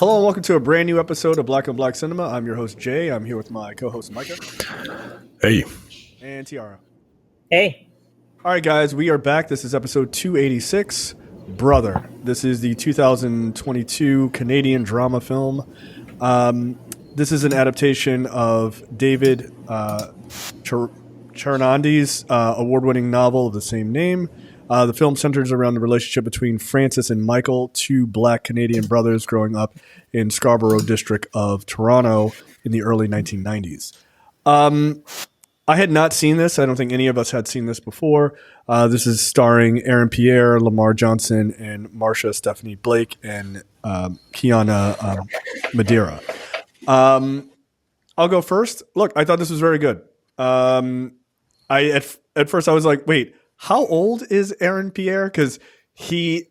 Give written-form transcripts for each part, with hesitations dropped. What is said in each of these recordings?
Hello and welcome to a brand new episode of Black on Black Cinema. I'm your host Jay. I'm here with my co-host Micah Hey. and Tiara. Hey. All right, guys, we are back. This is episode 286, Brother. This is the 2022 Canadian drama film. This is an adaptation of David Chariandy's award-winning novel of the same name. The film centers around the relationship between Francis and Michael, two black Canadian brothers growing up in Scarborough district of Toronto in the early 1990s. I had not seen this. I don't think any of us had seen this before. This is starring Aaron Pierre, Lamar Johnson, and Marsha Stephanie Blake, and Kiana Madeira. I'll go first. Look, I thought this was very good. At first I was like, wait, how old is Aaron Pierre? Because the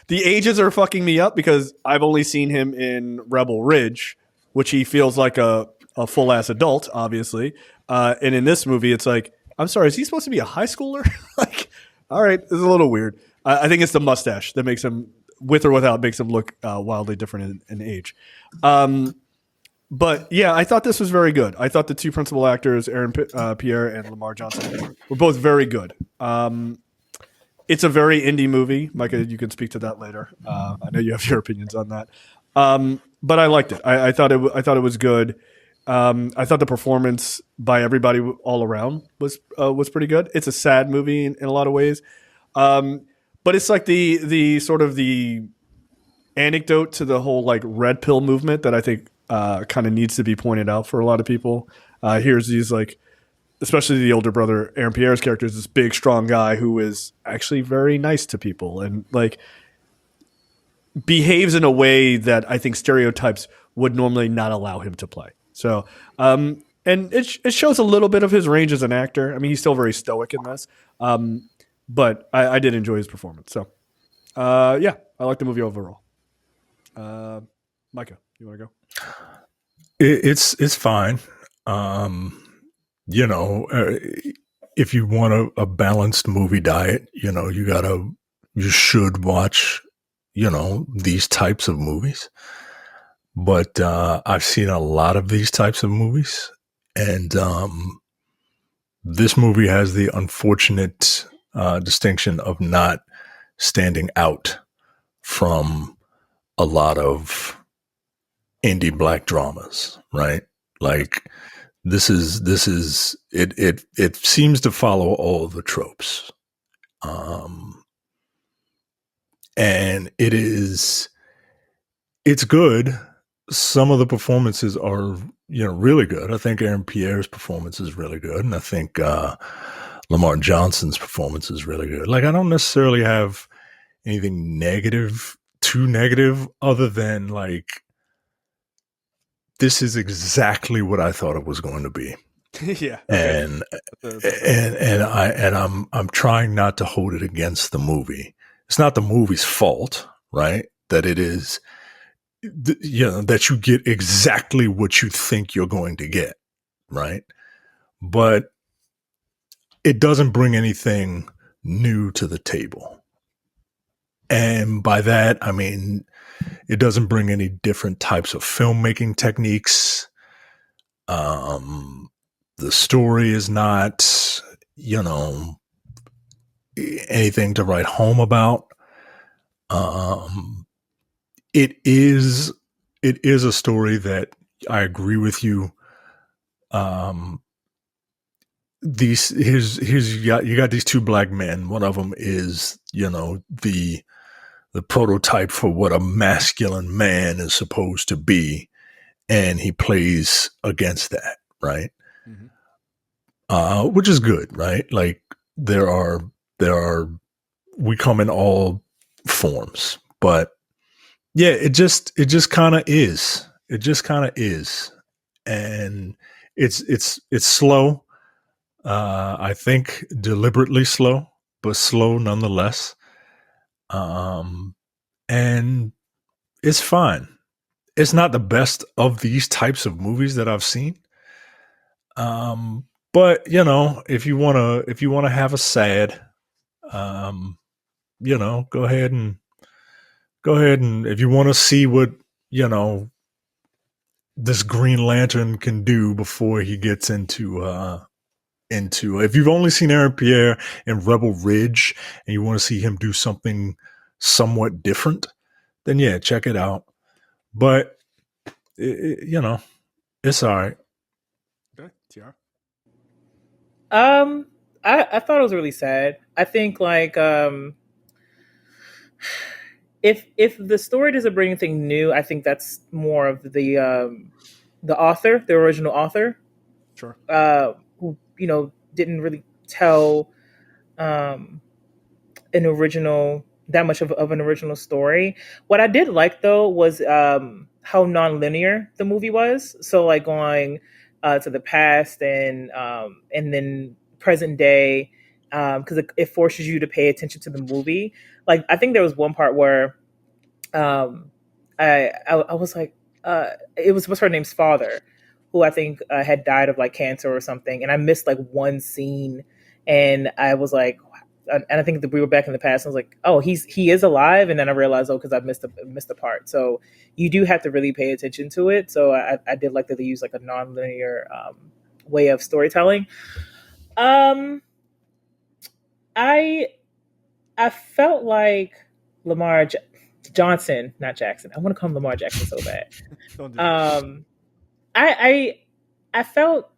ages are fucking me up because I've only seen him in Rebel Ridge, which he feels like a full ass adult, obviously. And in this movie, it's like, I'm sorry, is he supposed to be a high schooler? All right, this is a little weird. I think it's the mustache that makes him, with or without, makes him look wildly different in age. But yeah, I thought this was very good. I thought the two principal actors, Aaron Pierre and Lamar Johnson, were both very good. It's a very indie movie. Micah, you can speak to that later. I know you have your opinions on that. But I liked it. I thought it was good. I thought the performance by everybody all around was pretty good. It's a sad movie in a lot of ways, but it's like the sort of the anecdote to the whole like red pill movement that I think kind of needs to be pointed out for a lot of people. Here's these like, especially the older brother Aaron Pierre's character is this big strong guy who is actually very nice to people and like behaves in a way that I think stereotypes would normally not allow him to play. So, and it shows a little bit of his range as an actor. I mean, he's still very stoic in this, but I did enjoy his performance. So, yeah, I like the movie overall. Micah, you want to go? It's fine. If you want a balanced movie diet, you should watch, these types of movies. But I've seen a lot of these types of movies, and this movie has the unfortunate distinction of not standing out from a lot of indie black dramas, right? Like this is it seems to follow all the tropes, and it's good. Some of the performances are, really good. I think Aaron Pierre's performance is really good. And I think Lamar Johnson's performance is really good. Like, I don't necessarily have anything too negative, other than like, this is exactly what I thought it was going to be. Yeah. Okay. And I'm trying not to hold it against the movie. It's not the movie's fault, right? That it is, that you get exactly what you think you're going to get, right? But it doesn't bring anything new to the table. And by that, I mean, it doesn't bring any different types of filmmaking techniques. The story is not, anything to write home about. It is a story that I agree with you. You got these two black men. One of them is, the prototype for what a masculine man is supposed to be, and he plays against that, right? Mm-hmm. Which is good, right? Like there are we come in all forms, but yeah, it just kind of is. It just kind of is, and it's slow. I think deliberately slow, but slow nonetheless. And it's fine. It's not the best of these types of movies that I've seen. But if you wanna have a sad, go ahead and go ahead, and if you want to see what, this Green Lantern can do before he gets into if you've only seen Aaron Pierre in Rebel Ridge and you want to see him do something somewhat different, then yeah, check it out. But it's all right. Okay, Tiara. I thought it was really sad. I think like if the story doesn't bring anything new, I think that's more of the author, the original author, Sure. Who didn't really tell an original that much of an original story. What I did like though was how non-linear the movie was. So like going to the past and then present day, because it forces you to pay attention to the movie. Like I think there was one part where I was like, it was what's her name's father, who I think had died of like cancer or something, and I missed like one scene, and I was like, and I think that we were back in the past. And I was like, oh, he is alive, and then I realized, oh, because I missed the part. So you do have to really pay attention to it. So I did like that they use like a non-linear way of storytelling. I felt like Lamar Johnson, not Jackson. I want to call him Lamar Jackson so bad. Don't do that. I felt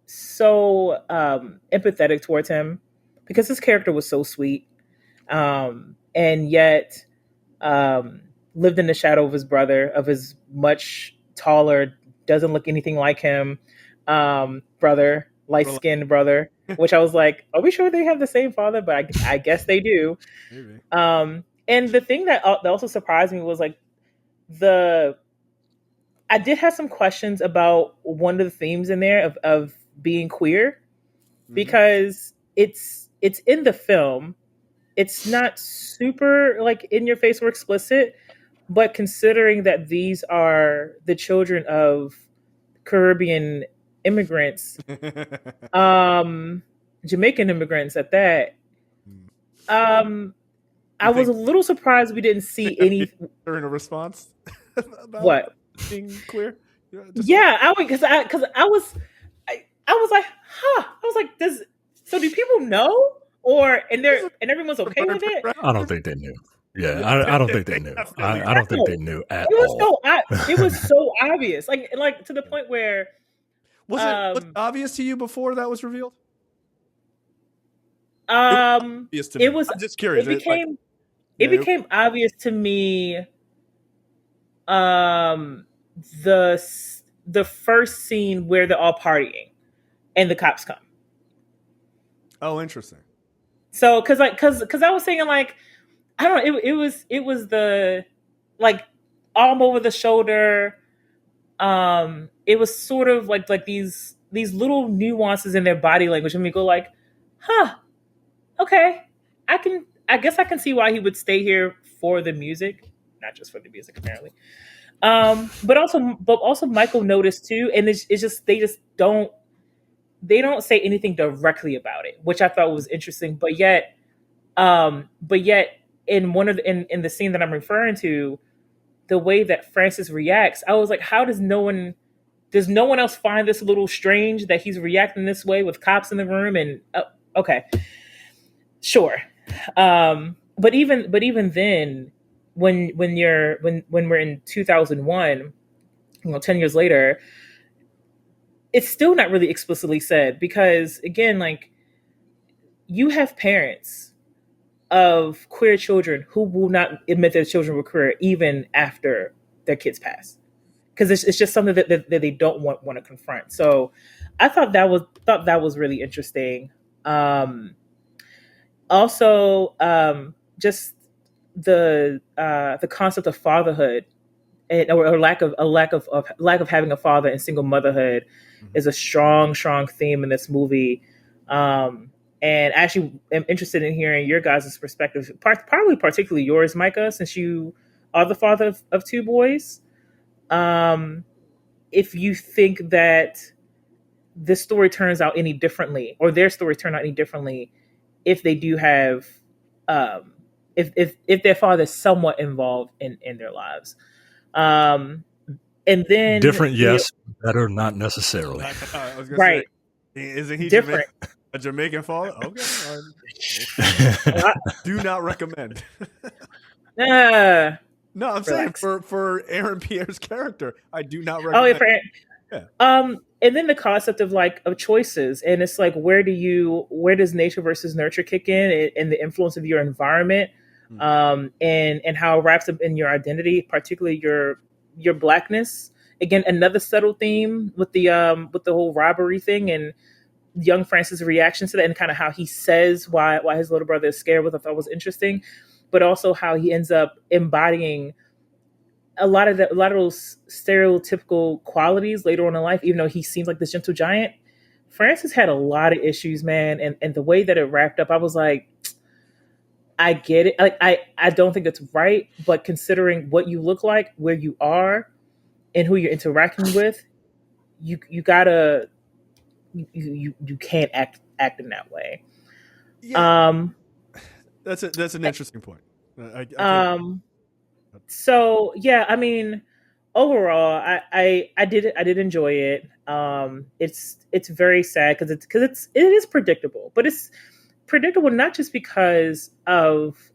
so empathetic towards him because his character was so sweet, and yet lived in the shadow of his brother, of his much taller, doesn't look anything like him brother, light-skinned brother, which I was like, are we sure they have the same father? But I guess they do. Maybe. And the thing that also surprised me was like I did have some questions about one of the themes in there of being queer, because it's in the film. It's not super like in your face or explicit, but considering that these are the children of Caribbean immigrants, Jamaican immigrants at that, I was a little surprised we didn't see any during a response about what being queer. Yeah, because I was like, huh. I was like, do people know, and everyone's okay with it? I don't think they knew. Yeah, I don't think they knew. I don't think they knew at all. It was so obvious, like to the point where was it obvious to you before that was revealed? It was. I'm just curious. It became obvious to me. The first scene where they're all partying, and the cops come. Oh, interesting. So, because I was thinking like, I don't know, it was the like arm over the shoulder. It was sort of like these little nuances in their body language, and we go like, huh, okay, I guess I can see why he would stay here for the music, not just for the music apparently. But also Michael noticed too, and it's just they don't say anything directly about it, which I thought was interesting. But yet in one of in the scene that I'm referring to, the way that Francis reacts, I was like, how does no one else find this a little strange that he's reacting this way with cops in the room? And okay, sure. But even then, when we're in 2001, 10 years later, it's still not really explicitly said, because again, like, you have parents of queer children who will not admit their children were queer even after their kids pass, because it's just something that they don't want to confront. So I thought that was really interesting. Also, just the concept of fatherhood, or lack of having a father and single motherhood is a strong theme in this movie. And actually, I'm interested in hearing your guys' perspective, probably particularly yours, Micah, since you are the father of two boys. If you think that this story turns out any differently, or their story turned out any differently, if they do have if their father's somewhat involved in their lives. And then Different, yes. Better, not necessarily. I was gonna right, say, isn't he different. a Jamaican father? Okay, do not recommend. Uh, No, I'm Relax. saying for Aaron Pierre's character, I do not oh, recommend. yeah. And then the concept of choices, and it's like, where does nature versus nurture kick in the influence of your environment, and how it wraps up in your identity, particularly your blackness. Again, another subtle theme with the whole robbery thing, and young Francis' reaction to that, and kind of how he says why his little brother is scared, which I thought was interesting, but also how he ends up embodying a lot of those stereotypical qualities later on in life, even though he seems like this gentle giant. Francis had a lot of issues, man, and the way that it wrapped up, I was like, I get it. Like, I don't think it's right, but considering what you look like, where you are, and who you're interacting with, you gotta you can't act in that way. Yeah. That's an interesting point. So yeah, I mean, overall, I did enjoy it. It's very sad because it is predictable, but it's predictable not just because of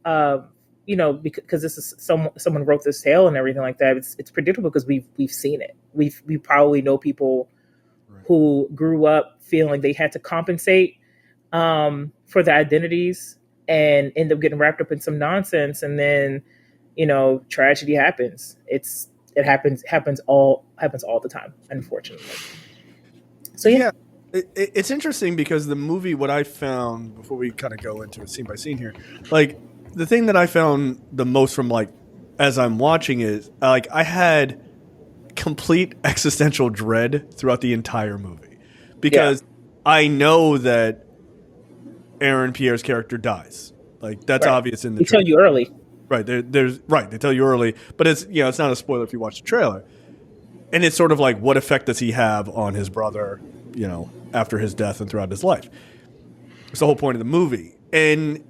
because this is someone wrote this tale and everything like that. It's predictable because we've seen it. We probably know people who grew up feeling like they had to compensate for their identities and end up getting wrapped up in some nonsense, and then tragedy happens. It happens all the time, unfortunately. So yeah. It's interesting because the movie, what I found, before we kind of go into it scene by scene here, like the thing that I found the most from as I'm watching is I had complete existential dread throughout the entire movie because I know that Aaron Pierre's character dies. Like that's obvious in the trailer. They tell you early. Right. They tell you early, but it's it's not a spoiler if you watch the trailer. And it's sort of like, what effect does he have on his brother, after his death and throughout his life? It's the whole point of the movie. And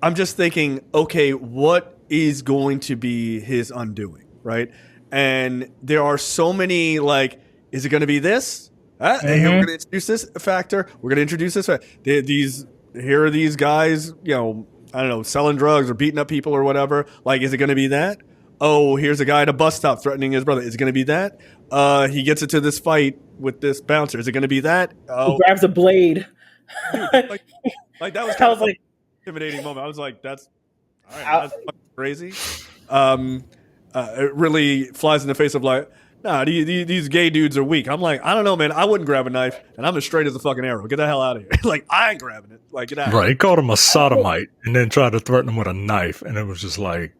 I'm just thinking, okay, what is going to be his undoing, right? And there are so many, is it going to be this? Hey, we're going to introduce this factor. We're going to introduce this factor. Here are these guys, I don't know, selling drugs or beating up people or whatever. Is it going to be that? Oh, here's a guy at a bus stop threatening his brother. Is it going to be that? He gets into this fight with this bouncer. Is it going to be that? He grabs a blade. Dude, that was kind of an intimidating moment. I was like, that's all right. That's crazy. It really flies in the face of these gay dudes are weak. I'm like, I don't know, man. I wouldn't grab a knife, and I'm as straight as a fucking arrow. Get the hell out of here. I ain't grabbing it. Get out. Right. He called him a sodomite and then tried to threaten him with a knife, and it was just like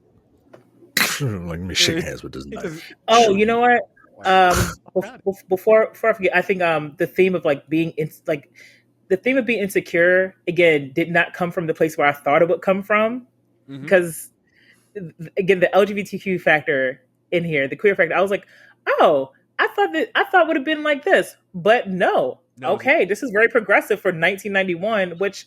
let me shake hands with this knife. Oh, you know what? Before I forget, I think the theme of being insecure again did not come from the place where I thought it would come from, because again, the LGBTQ factor in here, the queer factor, I was like, oh, I thought would have been like this, but no. Okay, this is very progressive for 1991. Which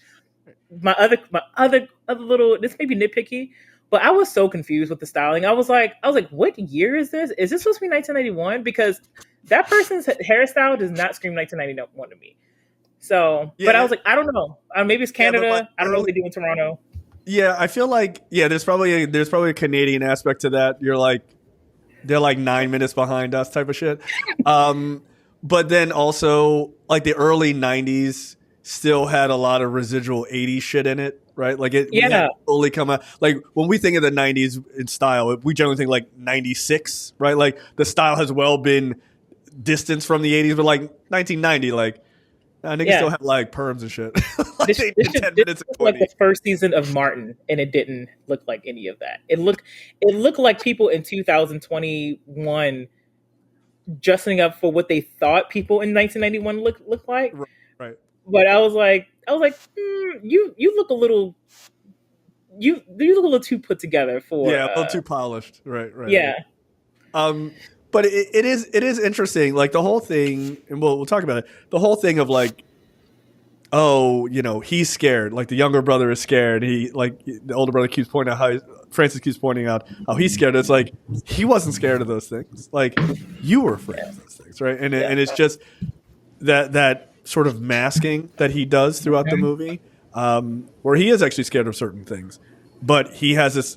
my other little, this may be nitpicky, but I was so confused with the styling. I was like, what year is this? Is this supposed to be 1991? Because that person's hairstyle does not scream 1991 to me. So, but I was like, I don't know. Maybe it's Canada. I don't know what they do in Toronto. Yeah, I feel there's probably a Canadian aspect to that. They're 9 minutes behind us type of shit. But then also the early 90s still had a lot of residual 80s shit in it, right? We hadn't fully come out. When we think of the 90s in style, we generally think 96, right? The style has well been distanced from the 80s, but 1990, niggas still have perms and shit. This was the first season of Martin, and it didn't look like any of that. It looked like people in 2021 dressing up for what they thought people in 1991 looked like. Right. But I was like, you look a little, you look a little too put together for a little too polished. Right. Yeah. But it is interesting, the whole thing, and we'll talk about it. The whole thing of oh, he's scared. Like the younger brother is scared. The older brother keeps pointing out Francis keeps pointing out how he's scared. It's like he wasn't scared of those things. Like you were afraid of those things, right? And it's just that sort of masking that he does throughout the movie, where he is actually scared of certain things, but he has this.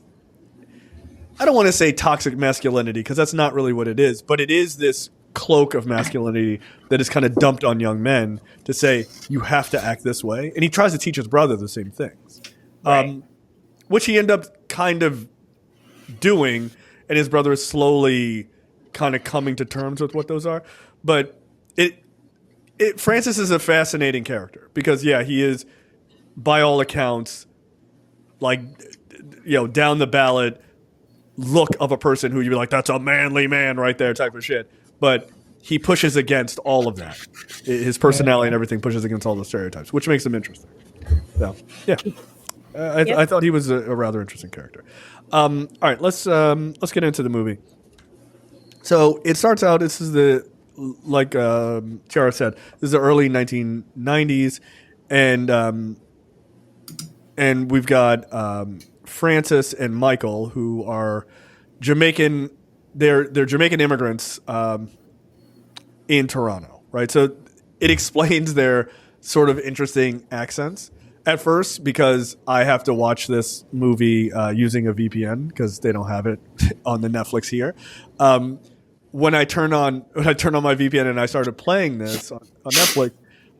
I don't want to say toxic masculinity because that's not really what it is, but it is this cloak of masculinity that is kind of dumped on young men to say you have to act this way, and he tries to teach his brother the same things, Right. which he ended up kind of doing, and his brother is slowly kind of coming to terms with what those are. But Francis is a fascinating character because he is by all accounts like down the ballot look of a person who you'd be like, that's a manly man right there type of shit. But he pushes against all of that. His personality and everything pushes against all those stereotypes, which makes him interesting. So, I thought he was a rather interesting character. All right, let's get into the movie. So it starts out. This is like Chiara said, this is the early 1990s, and we've got Francis and Michael, who are Jamaican. They're Jamaican immigrants in Toronto, right? So it explains their sort of interesting accents at first because I have to watch this movie using a VPN because they don't have it on the Netflix here. When I turn on my VPN and I started playing this on Netflix,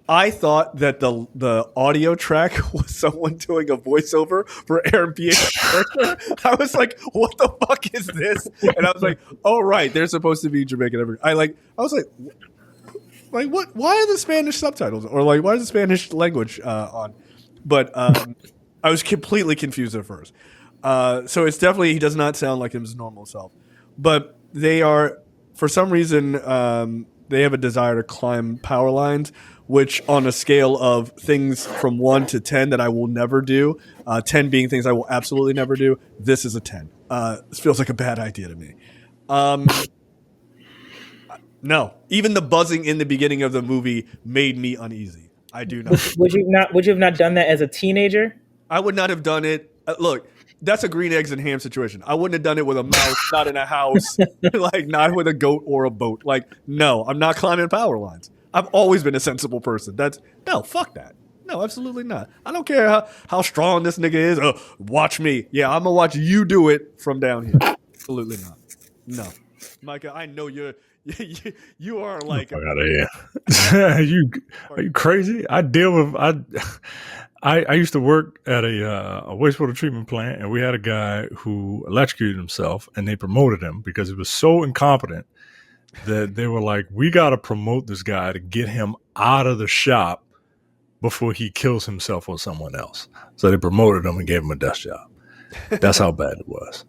I thought that the audio track was someone doing a voiceover for Aaron Pierre's character. I was like, "What the fuck is this?" And I was like, "Oh right, they're supposed to be Jamaican." I was like, what? Why are the Spanish subtitles or like why is the Spanish language on? But I was completely confused at first. So it's definitely he does not sound like his normal self. But they are for some reason they have a desire to climb power lines, which on a scale of things from 1 to 10 that I will never do, 10 being things I will absolutely never do, this is a 10. This feels like a bad idea to me. No, even the buzzing in the beginning of the movie made me uneasy. I do not. Would you have not done that as a teenager? I would not have done it. Look, that's a green eggs and ham situation. I wouldn't have done it with a mouse, not in a house, like not with a goat or a boat. Like, no, I'm not climbing power lines. I've always been a sensible person. No, fuck that. No, absolutely not. I don't care how strong this nigga is. Watch me. Yeah, I'm gonna watch you do it from down here. Absolutely not. No, Micah, I know you are like. Fuck out of here. Are you crazy? I used to work at a wastewater treatment plant, and we had a guy who electrocuted himself, and they promoted him because he was so incompetent that they were like, we got to promote this guy to get him out of the shop before he kills himself or someone else. So they promoted him and gave him a desk job. That's how bad it was.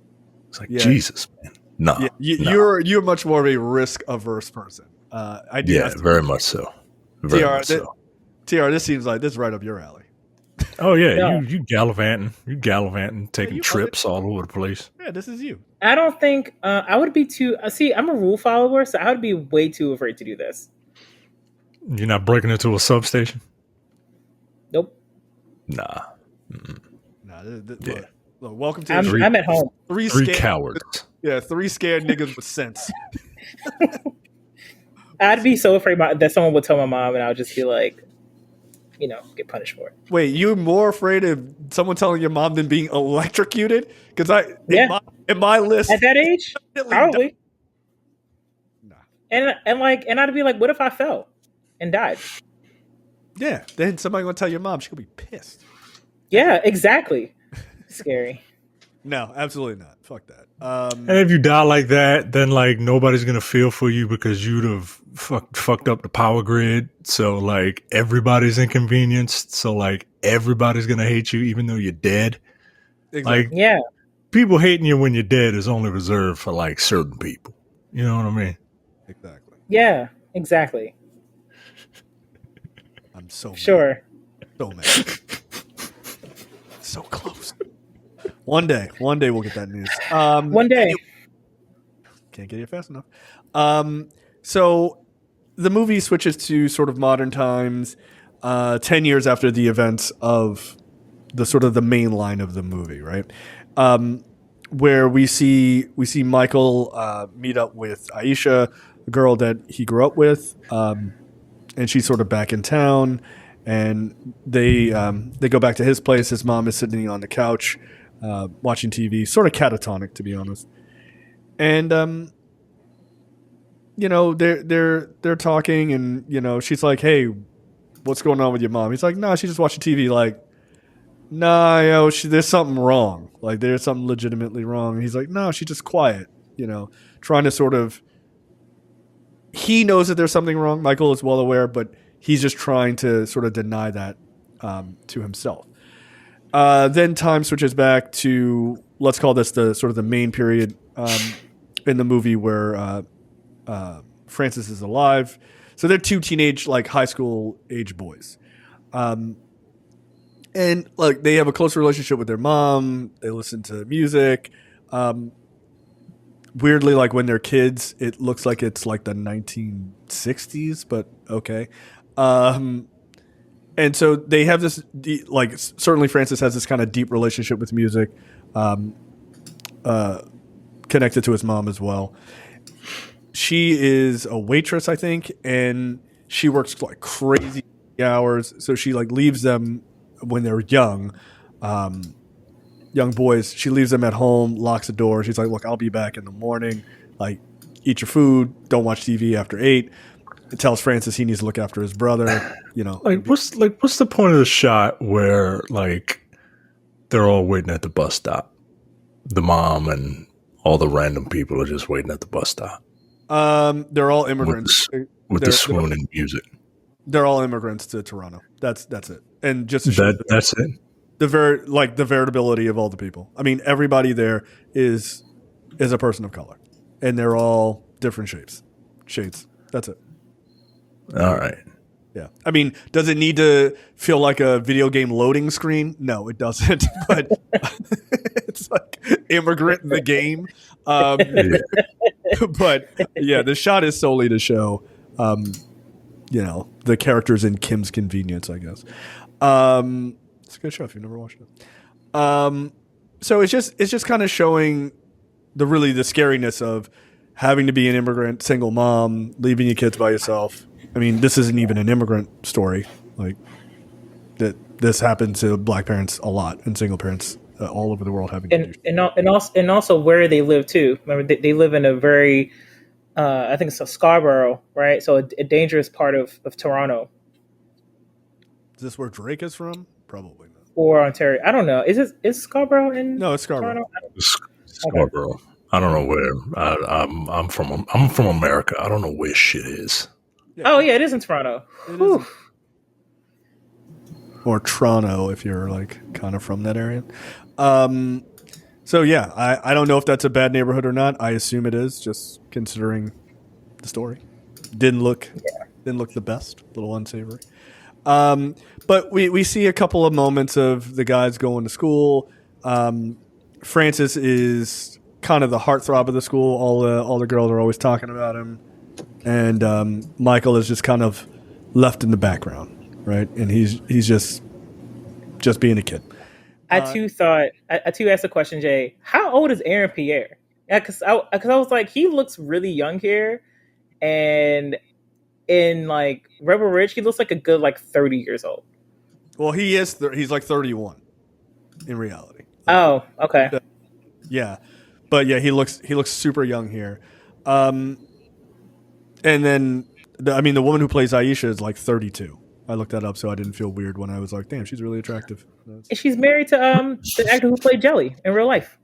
It's like, Jesus, man. No. Yeah, you're much more of a risk averse person. I do. Yeah, very much so. Very much so. TR, this seems like this is right up your alley. Oh yeah, you gallivanting, taking trips all over the place. Yeah, this is you. I don't think I would be too. See, I'm a rule follower, so I would be way too afraid to do this. You're not breaking into a substation? Nope. Nah. Nah. Yeah. Look, welcome to. I'm at home. Three cowards. Yeah, 3 scared niggas with sense. I'd be so afraid that someone would tell my mom, and I would just be like, get punished for it. Wait, you're more afraid of someone telling your mom than being electrocuted? Because in my list at that age, probably. Nah. And I'd be like, what if I fell and died? Yeah, then somebody gonna tell your mom, she's gonna be pissed. Yeah, exactly. Scary. No, absolutely not. Fuck that. And if you die like that, then like nobody's gonna feel for you because you'd have fucked up the power grid. So like everybody's inconvenienced. So like everybody's gonna hate you even though you're dead. Exactly. Like Yeah. People hating you when you're dead is only reserved for like certain people. You know what I mean? Exactly. Yeah, exactly. I'm so mad. Sure. So mad. So close. One day we'll get that news. One day. Can't get here fast enough. So the movie switches to sort of modern times. 10 years after the events of the sort of the main line of the movie, right? Where we see Michael meet up with Aisha, the girl that he grew up with, and she's sort of back in town, and they go back to his place. His mom is sitting on the couch watching TV, sort of catatonic, to be honest. And they're talking, and she's like, "Hey, what's going on with your mom?" He's like, "Nah, she's just watching TV." Like, "Nah, there's something wrong. Like, there's something legitimately wrong." And he's like, "No, she's just quiet." Trying to sort of. He knows that there's something wrong. Michael is well aware, but he's just trying to sort of deny that to himself. Then time switches back to, let's call this the sort of the main period in the movie where Francis is alive. So they're two teenage, like high school age boys. And like they have a close relationship with their mom. They listen to music. Weirdly, like when they're kids, it looks like it's like the 1960s, but okay. And so they have this, like certainly Francis has this kind of deep relationship with music, connected to his mom as well. She is a waitress, I think, and she works like crazy hours. So she like leaves them when they're young boys. She leaves them at home, locks the door. She's like, "Look, I'll be back in the morning. Like, eat your food. Don't watch TV after 8." It tells Francis he needs to look after his brother. What's the point of the shot where like they're all waiting at the bus stop? The mom and all the random people are just waiting at the bus stop. They're all immigrants with the swooning music. They're all immigrants to Toronto. That's it. And just to show that's it. The veritability of all the people. I mean, everybody there is a person of color, and they're all different shades. That's it. All right. Yeah. I mean, does it need to feel like a video game loading screen? No, it doesn't. But it's like immigrant in the game. But yeah, the shot is solely to show, the characters in Kim's Convenience, I guess. It's a good show if you've never watched it. So it's just kind of showing the scariness of having to be an immigrant, single mom, leaving your kids by yourself. I mean, this isn't even an immigrant story. Like that, this happens to black parents a lot and single parents all over the world having and also where they live too. Remember, they live in a very, I think it's a Scarborough, right? So a dangerous part of Toronto. Is this where Drake is from? Probably not. Or Ontario. I don't know. Is Scarborough in? No, it's Scarborough. Scarborough. Okay. I don't know where. I'm from America. I don't know where shit is. Yeah. Oh yeah, it is in Toronto. Or Toronto if you're like kind of from that area. So yeah, I don't know if that's a bad neighborhood or not. I assume it is, just considering the story. Didn't look the best. A little unsavory. But we see a couple of moments of the guys going to school. Francis is kind of the heartthrob of the school. All the girls are always talking about him, and Michael is just kind of left in the background, right? And he's just being a kid. I too asked the question, Jay. How old is Aaron Pierre? Yeah, because I was like, he looks really young here, and in like Rebel Ridge, he looks like a good like 30 years old. Well, he is. He's like 31 in reality. Oh, okay. Yeah, but yeah, he looks super young here. And then the woman who plays Aisha is like 32. I looked that up so I didn't feel weird when I was like, damn, she's really attractive. And she's married to the actor who played Jelly in real life.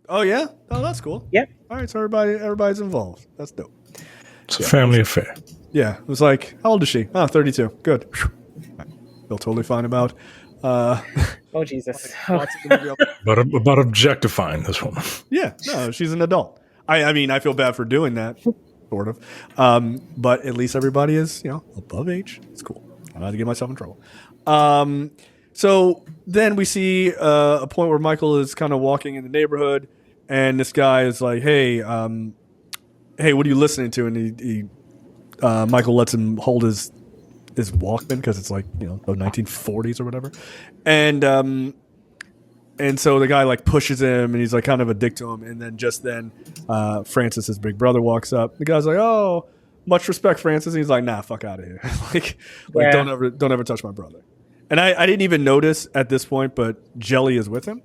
Oh yeah? Oh, that's cool. Yep. All right, so everybody's involved. That's dope. It's a family affair. Yeah, it was like, how old is she? Oh, 32. Good. Feel totally fine about. Oh Jesus! About objectifying this woman. Yeah, no, she's an adult. I mean, I feel bad for doing that, sort of. But at least everybody is, above age. It's cool. I'm not to get myself in trouble. So then we see a point where Michael is kind of walking in the neighborhood, and this guy is like, "Hey, what are you listening to?" And he Michael lets him hold his his Walkman because it's like, the 1940s or whatever, and so the guy like pushes him and he's like kind of a dick to him, and then Francis's big brother walks up. The guy's like, "Oh, much respect, Francis." And he's like, "Nah, fuck out of here. like don't ever touch my brother." And I didn't even notice at this point, but Jelly is with him.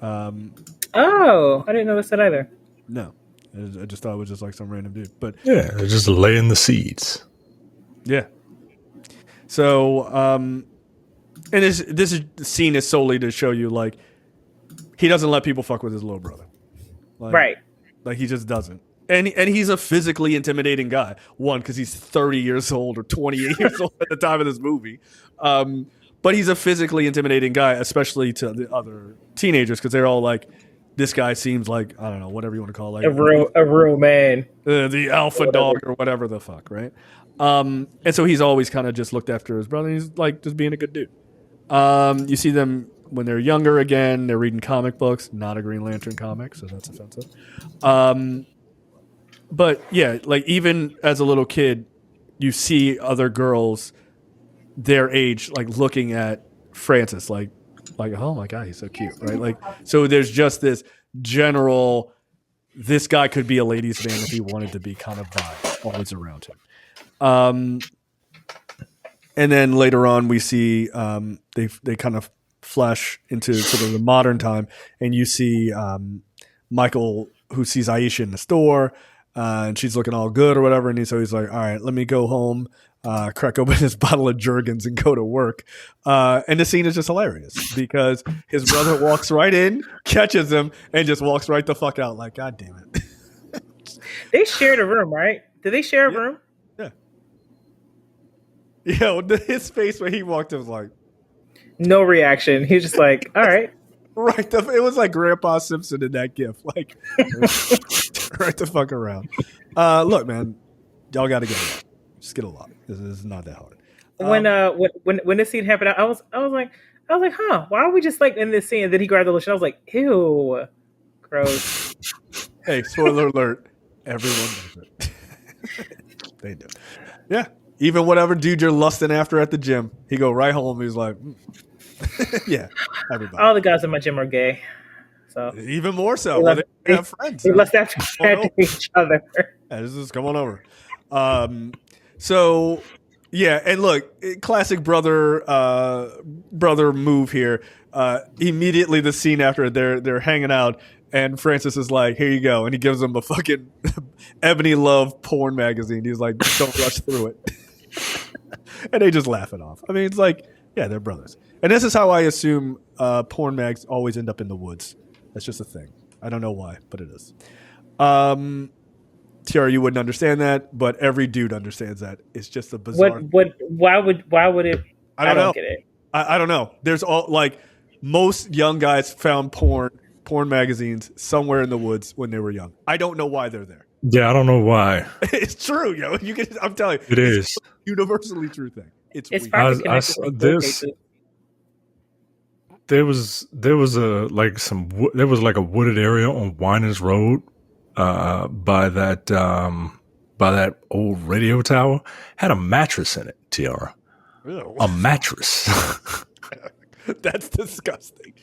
Oh, I didn't notice that either. No, I just thought it was just like some random dude. But yeah, they're just laying the seeds. Yeah. So, and this scene is solely to show you like he doesn't let people fuck with his little brother, right? Like he just doesn't. And he's a physically intimidating guy. One, because he's 30 years old or 28 years old at the time of this movie. But he's a physically intimidating guy, especially to the other teenagers, because they're all like, this guy seems like, I don't know, whatever you want to call it. Like, a real man. The alpha dog or whatever the fuck, right? And so he's always kind of just looked after his brother. He's like just being a good dude. You see them when they're younger again. They're reading comic books, not a Green Lantern comic, so that's offensive. But yeah, like even as a little kid, you see other girls their age like looking at Francis like oh my god, he's so cute, right? Like so there's just this general, this guy could be a ladies' man if he wanted to be kind of vibe always around him. And then later on we see they kind of flash into sort of the modern time, and you see Michael, who sees Aisha in the store, and she's looking all good or whatever, and so he's like, all right, let me go home, crack open this bottle of Jergens and go to work. And the scene is just hilarious because his brother walks right in, catches him, and just walks right the fuck out like, God damn it. They shared a room, right? Did they share a room? Yeah. Yo, his face when he walked in was like... No reaction. He was just like, all right. Right. It was like Grandpa Simpson in that gif. Like, right the fuck around. Look, man, y'all got to get along. Just get along. This is not that hard. When this scene happened, I was like, huh? Why are we just like in this scene? And then he grabbed the lotion. I was like, ew, gross. Hey, spoiler alert! Everyone does it. They do. Yeah. Even whatever dude you're lusting after at the gym, he go right home. He's like, yeah, everybody. All the guys in my gym are gay. So even more so. They have friends. They lust after each other. Yeah, just come on over. So yeah, and look, classic brother move here. Immediately the scene after they're hanging out, and Francis is like, here you go, and he gives him a fucking Ebony Love porn magazine. He's like, don't rush through it. And they just laugh it off. I mean, it's like, yeah, they're brothers. And this is how I assume porn mags always end up in the woods. That's just a thing. I don't know why, but it is. Tiara, you wouldn't understand that, but every dude understands that. It's just a bizarre. Why would it? I don't get it. I don't know. There's all like most young guys found porn magazines somewhere in the woods when they were young. I don't know why they're there. Yeah, I don't know why. It's true, yo. I'm telling you, it is a universally true thing. It's weird. There was like a wooded area on Winans Road by that old radio tower. Had a mattress in it, Tiara. Ew. A mattress. That's disgusting.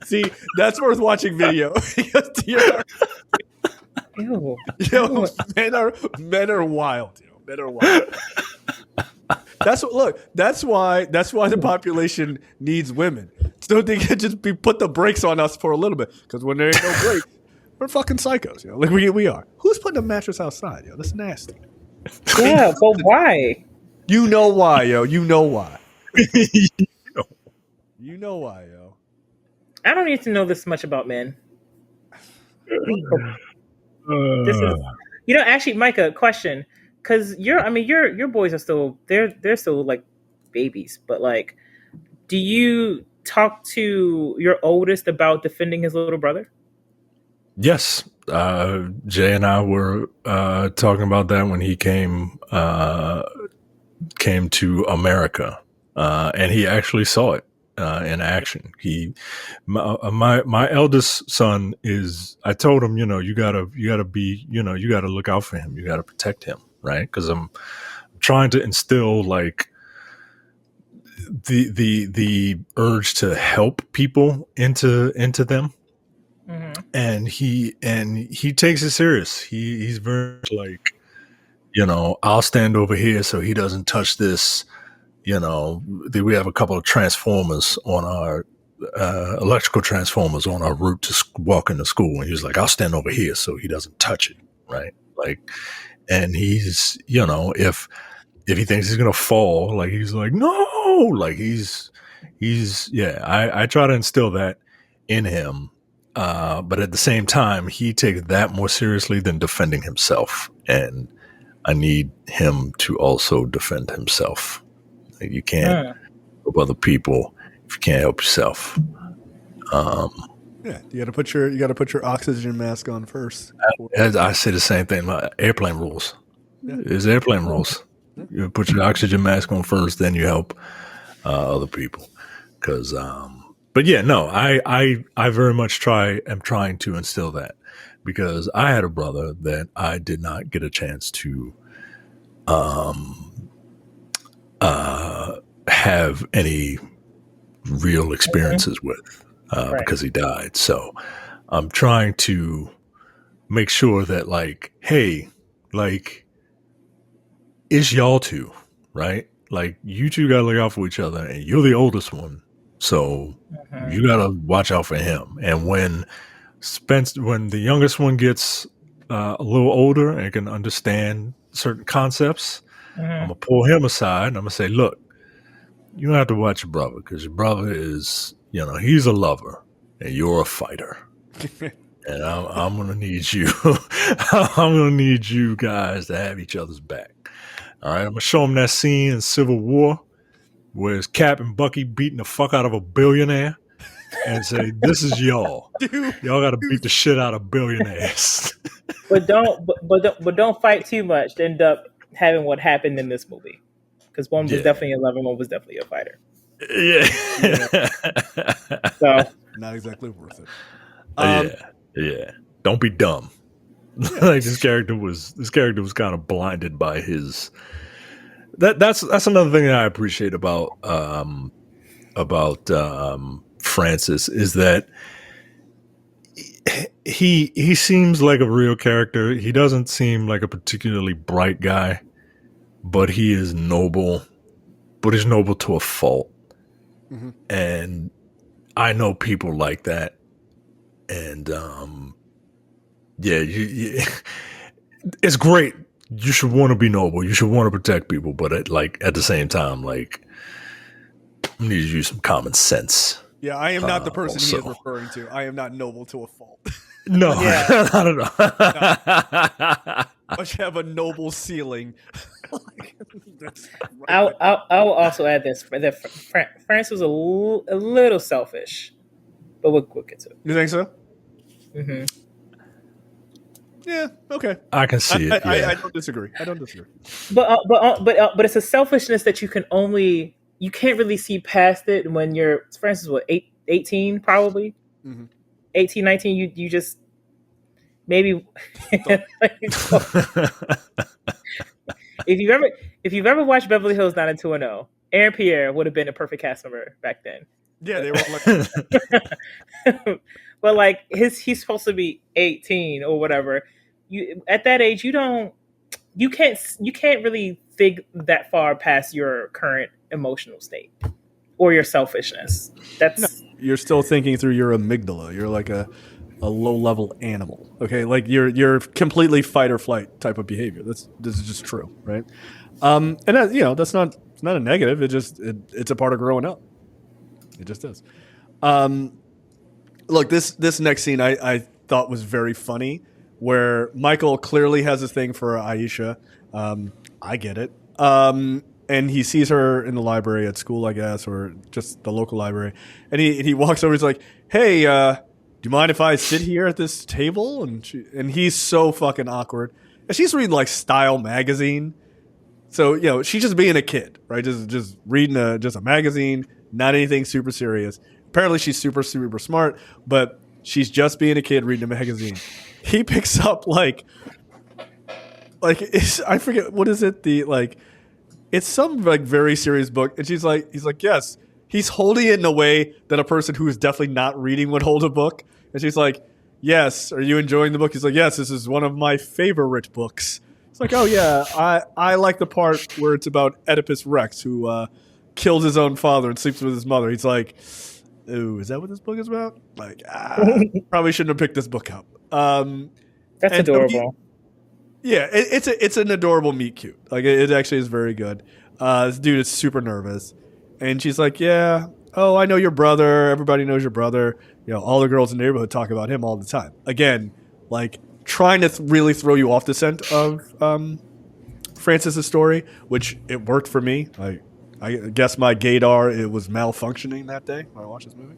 See, that's worth watching video. Ew. Yo, men are wild. Men are wild. That's why the population needs women. So they can just put the brakes on us for a little bit. Because when there ain't no break, we're fucking psychos. Like we are. Who's putting a mattress outside? Yo, that's nasty. Yeah, but why? You know why, yo. You know why. You know why, yo. I don't need to know this much about men. This is, actually, Micah, question, because your boys are still they're still like babies, but like, do you talk to your oldest about defending his little brother? Yes, Jay and I were talking about that when he came to America, and he actually saw it. in action. My eldest son is. I told him, you gotta be, you gotta look out for him. You gotta protect him, right? Because I'm trying to instill like the urge to help people into them. Mm-hmm. And he takes it serious. He's very much like, I'll stand over here so he doesn't touch this. We have a couple of transformers on our electrical transformers on our route to walking to school, and he's like, I'll stand over here so he doesn't touch it, right? Like, and he's, if he thinks he's gonna fall, like he's like, no, like he's I try to instill that in him. But at the same time, he takes that more seriously than defending himself. And I need him to also defend himself. Like, you can't help other people if you can't help yourself. You got to put your oxygen mask on first. I say the same thing. Airplane rules. Yeah. It's airplane rules. You put your oxygen mask on first, then you help other people. Because but yeah, no, I very much am trying to instill that, because I had a brother that I did not get a chance to have any real experiences with because he died. So I'm trying to make sure that, like, hey, like, it's y'all two, right? Like, you two gotta look out for each other, and you're the oldest one. So you gotta watch out for him. And when the youngest one gets a little older and can understand certain concepts, I'm gonna pull him aside and I'm gonna say, look, you have to watch your brother, because your brother is, he's a lover and you're a fighter. And I'm gonna need you. I'm gonna need you guys to have each other's back. All right, I'm gonna show him that scene in Civil War where it's Cap and Bucky beating the fuck out of a billionaire, and say, this is y'all. Y'all got to beat the shit out of billionaires. but don't fight too much to end up having what happened in this movie. Because one was definitely a lover, one was definitely a fighter. Yeah. So not exactly worth it. Yeah. Don't be dumb. Like, this character was kind of blinded by his. That's another thing that I appreciate about Francis, is that he seems like a real character. He doesn't seem like a particularly bright guy, but he is noble. But he's noble to a fault. Mm-hmm. And I know people like that. And it's great. You should want to be noble. You should want to protect people, but at the same time, like, you need to use some common sense. Yeah, I am not the person he is referring to. I am not noble to a fault. No, I don't know. I should have a noble ceiling. I'll also add this: that France was a little selfish, but we'll get to it. You think so? Mm-hmm. Yeah. Okay. I can see it. I don't disagree. But it's a selfishness that you can't really see past it when you're, Francis, what, 18 probably? Mm-hmm. 18, 19, you just maybe if you've ever watched Beverly Hills 90210, Aaron Pierre would have been a perfect cast member back then. Yeah, they were like but like he's supposed to be 18 or whatever. You at that age, you can't really think that far past your current emotional state or your selfishness. You're still thinking through your amygdala. You're like a low level animal. Okay, like you're completely fight or flight type of behavior. This is just true, right? And that, that's not a negative. It's a part of growing up. It just is. Look, this next scene I thought was very funny, where Michael clearly has a thing for Aisha. I get it. And he sees her in the library at school, I guess, or just the local library. And he walks over. He's like, "Hey, do you mind if I sit here at this table?" And he's so fucking awkward. And she's reading like Style magazine, so she's just being a kid, right? Just reading a magazine. not anything super serious. Apparently she's super, super smart, but she's just being a kid reading a magazine. He picks up like I forget, what is it? It's some like very serious book. And he's like, yes. He's holding it in a way that a person who is definitely not reading would hold a book. And she's like, yes, are you enjoying the book? He's like, yes, this is one of my favorite books. It's like, oh yeah, I like the part where it's about Oedipus Rex, who kills his own father and sleeps with his mother. He's like, ooh, is that what this book is about? Like, probably shouldn't have picked this book up. That's adorable. It's an adorable meet cute. Like, it actually is very good. This dude is super nervous. And she's like, yeah, oh, I know your brother. Everybody knows your brother. You know, all the girls in the neighborhood talk about him all the time. Again, like trying to really throw you off the scent of Francis's story, which it worked for me. I guess my gaydar, it was malfunctioning that day when I watched this movie.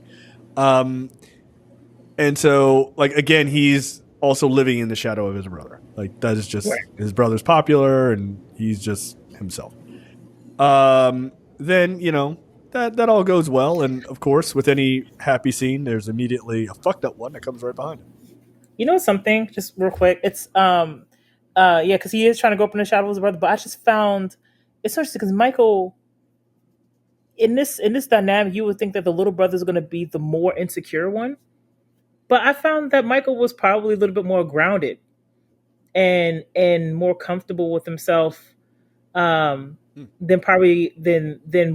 And so, like, again, he's also living in the shadow of his brother. Like, that is just, his brother's popular and he's just himself. Then, you know, that all goes well. And of course, with any happy scene, there's immediately a fucked up one that comes right behind it. You know something, just real quick. It's because he is trying to go up in the shadow of his brother, but I just found it's interesting because Michael, in this dynamic, you would think that the little brother is going to be the more insecure one, but I found that Michael was probably a little bit more grounded and more comfortable with himself than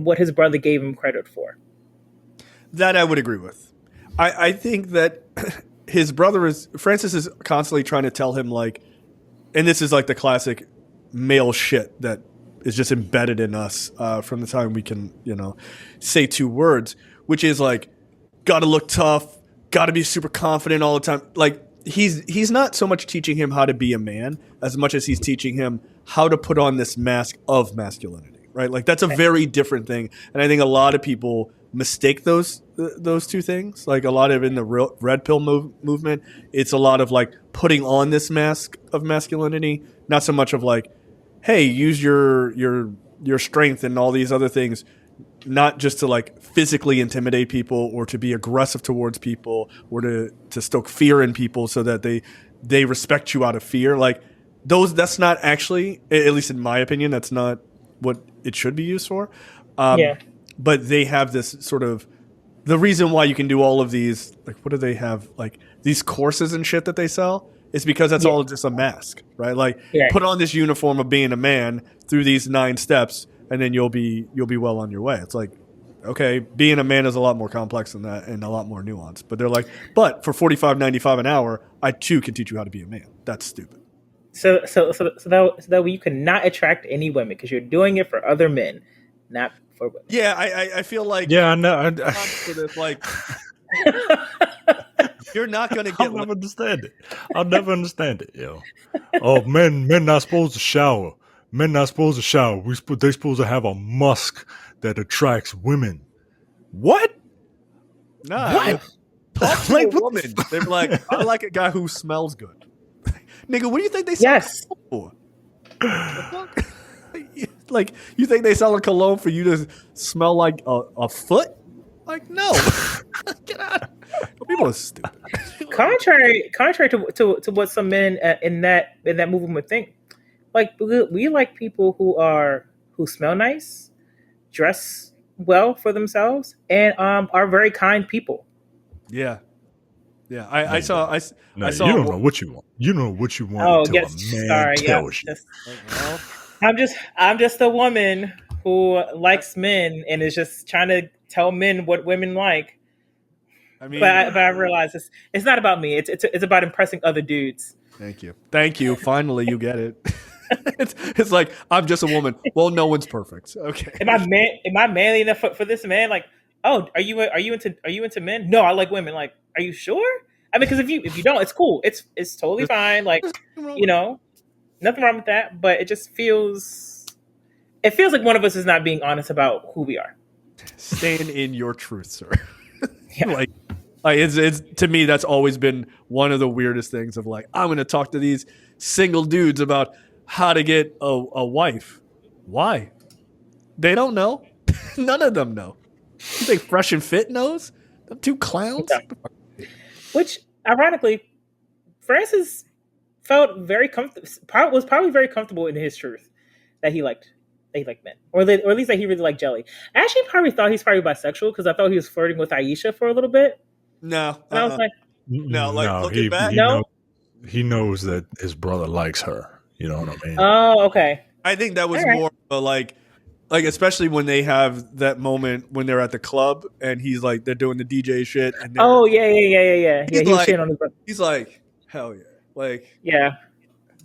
what his brother gave him credit for. That I would agree with. I think that his brother Francis is constantly trying to tell him, like, and this is like the classic male shit that is just embedded in us from the time we can, you know, say two words, which is like, gotta look tough, gotta be super confident all the time. Like, he's not so much teaching him how to be a man as much as he's teaching him how to put on this mask of masculinity, right? Like, that's a very different thing. And I think a lot of people mistake those two things. Like, a lot of in the red pill movement, it's a lot of like putting on this mask of masculinity, not so much of like, hey, use your strength and all these other things, not just to like physically intimidate people or to be aggressive towards people or to stoke fear in people so that they respect you out of fear. Like, that's not actually, at least in my opinion, that's not what it should be used for. But they have this sort of, the reason why you can do all of these, like, what do they have? Like, these courses and shit that they sell is because that's all just a mask, right? Like, put on this uniform of being a man through these 9 steps, and then you'll be well on your way. It's like, okay, being a man is a lot more complex than that and a lot more nuanced. But they're like, but for $45.95 an hour, I too can teach you how to be a man. That's stupid. So that way you cannot attract any women because you're doing it for other men, not for women. Yeah, I feel like, yeah, I know. For this, like, you're not going to get. I'll never understand it. I'll never understand it, yo. Oh, men not supposed to shower. Men not supposed to shower. They supposed to have a musk that attracts women. What? Nah. What? Talk to a woman. They're like, I like a guy who smells good. Nigga, what do you think they sell for? Like, you think they sell a cologne for you to smell like a foot? Like, no. Get out. People are stupid. Contrary to what some men in that movement would think. Like, we like people who smell nice, dress well for themselves, and are very kind people. Yeah. Yeah, I saw. You don't know what you want. You know what you want until a man tells you. I'm just a woman who likes men and is just trying to tell men what women like. I mean, but I realize it's not about me. It's about impressing other dudes. Thank you. Finally, you get it. It's like, I'm just a woman. Well, no one's perfect. Okay. Am I manly enough for this man? Like, oh, are you into men? No, I like women. Like, are you sure? I mean, because if you don't, it's cool. It's totally fine. Like, you know, nothing wrong with that. But it just feels like one of us is not being honest about who we are. Stand in your truth, sir. Yeah. like it's to me, that's always been one of the weirdest things of like, I'm going to talk to these single dudes about how to get a wife. Why? They don't know. None of them know. You think Fresh and Fit knows? Them two clowns. Yeah. Which, ironically, Francis felt very comfortable. Was probably very comfortable in his truth that he liked men, or at least that he really liked Jelly. I actually probably thought he's probably bisexual because I thought he was flirting with Aisha for a little bit. No, and I was like, looking back, he knows that his brother likes her. You know what I mean? Oh, okay. I think that was more of a like especially when they have that moment when they're at the club and he's like they're doing the DJ shit. And yeah. He's like, shitting on his brother. He's like, hell yeah, like yeah.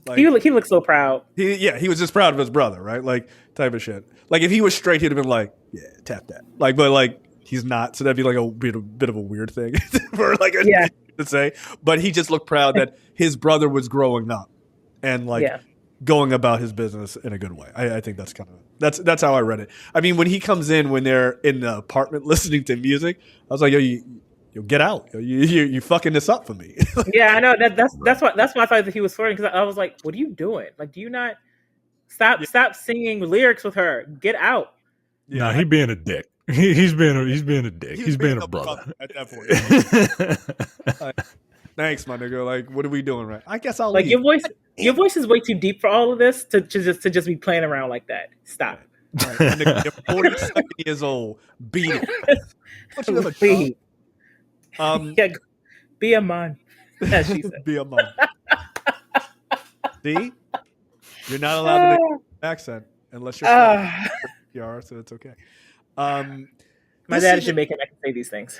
Like, he looks so proud. He was just proud of his brother, right? Like type of shit. Like if he was straight, he'd have been like, yeah, tap that. Like, but like he's not, so that'd be like a bit of a weird thing for like to say. But he just looked proud that his brother was growing up and like going about his business in a good way. I think that's kind of that's how I read it. I mean, when he comes in when they're in the apartment listening to music, I was like, yo, you get out. You fucking this up for me. Yeah, I know. That's why I thought that he was flirting because I was like, what are you doing? Like, do you not stop singing lyrics with her? Get out. Yeah, nah, he being a dick. He's being a dick. He's being a brother at that point. Like, thanks, my nigga. Like, what are we doing right? I guess I'll like leave. your voice is way too deep for all of this to just be playing around like that. Stop. Right. Nigga, you're 47 years old. Beat it. What you Please. Be a man, as she said. Be a man. See, you're not allowed to make an accent unless you're PR, so it's okay. My dad is Jamaican. I can say these things.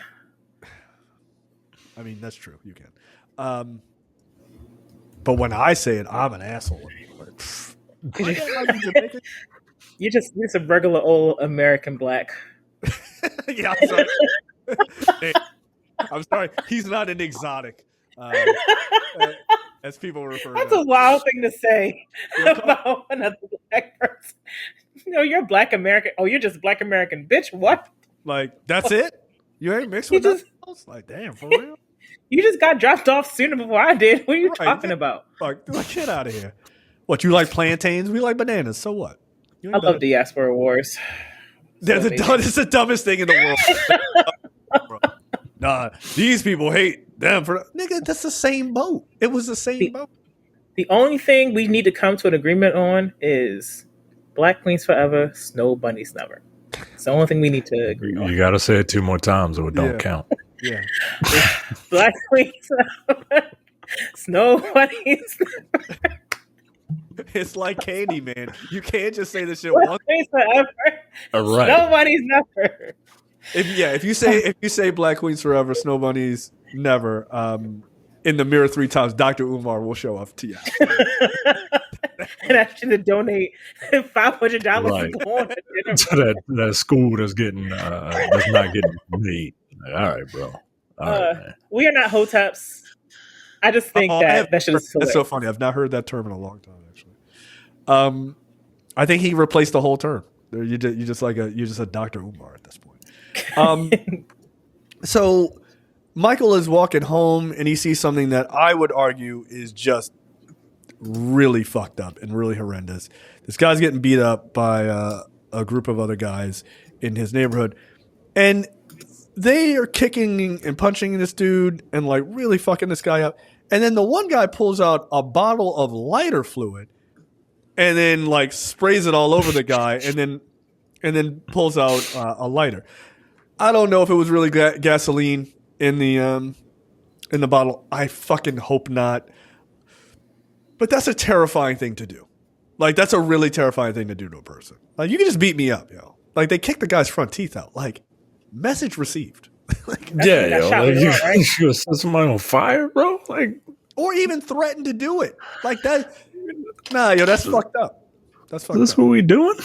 I mean, that's true. You can. But when I say it, I'm an asshole. You're just a regular old American black. Yeah, I'm sorry. Hey, I'm sorry. He's not an exotic, as people refer. That's a wild thing to say about another black person. No, you're Black American. Oh, you're just Black American, bitch. What? Like that's it? You ain't mixed with nothing else? Like, damn, for real? You just got dropped off sooner before I did. What are you talking about? Like, get out of here. What, you like plantains? We like bananas. So what? I love diaspora wars. It's the dumbest thing in the world. Nah, these people hate them for nigga. That's the same boat. It was the same boat. The only thing we need to come to an agreement on is Black Queens forever, Snow Bunnies never. It's the only thing we need to agree on. You got to say it 2 more times or it don't count. Yeah. Black Queens forever, Snow Bunnies never. It's like candy, man. You can't just say this shit once. Forever. All right. Snow Bunnies never. If you say Black Queens forever, Snow Bunnies never. In the mirror 3 times, Dr. Umar will show up to you. And actually donate $500 right. to go on to that school that's not getting made. Like, all right, bro. All right, man. We are not hoteps. I just think that should. That's so funny. I've not heard that term in a long time. Actually, I think he replaced the whole term. You're just a Dr. Umar at this point. So Michael is walking home and he sees something that I would argue is just really fucked up and really horrendous. This guy's getting beat up by a group of other guys in his neighborhood, and they are kicking and punching this dude and like really fucking this guy up. And then the one guy pulls out a bottle of lighter fluid and then like sprays it all over the guy and then pulls out a lighter. I don't know if it was really gasoline in the bottle. I fucking hope not. But that's a terrifying thing to do. Like, that's a really terrifying thing to do to a person. Like, you can just beat me up, yo. Like, they kicked the guy's front teeth out. Like, message received. Like, yeah, yo. Like, you set somebody on fire, bro? Like, or even threaten to do it. Like, that. Nah, yo, that's fucked up. That's fucked up. Is this what we doing?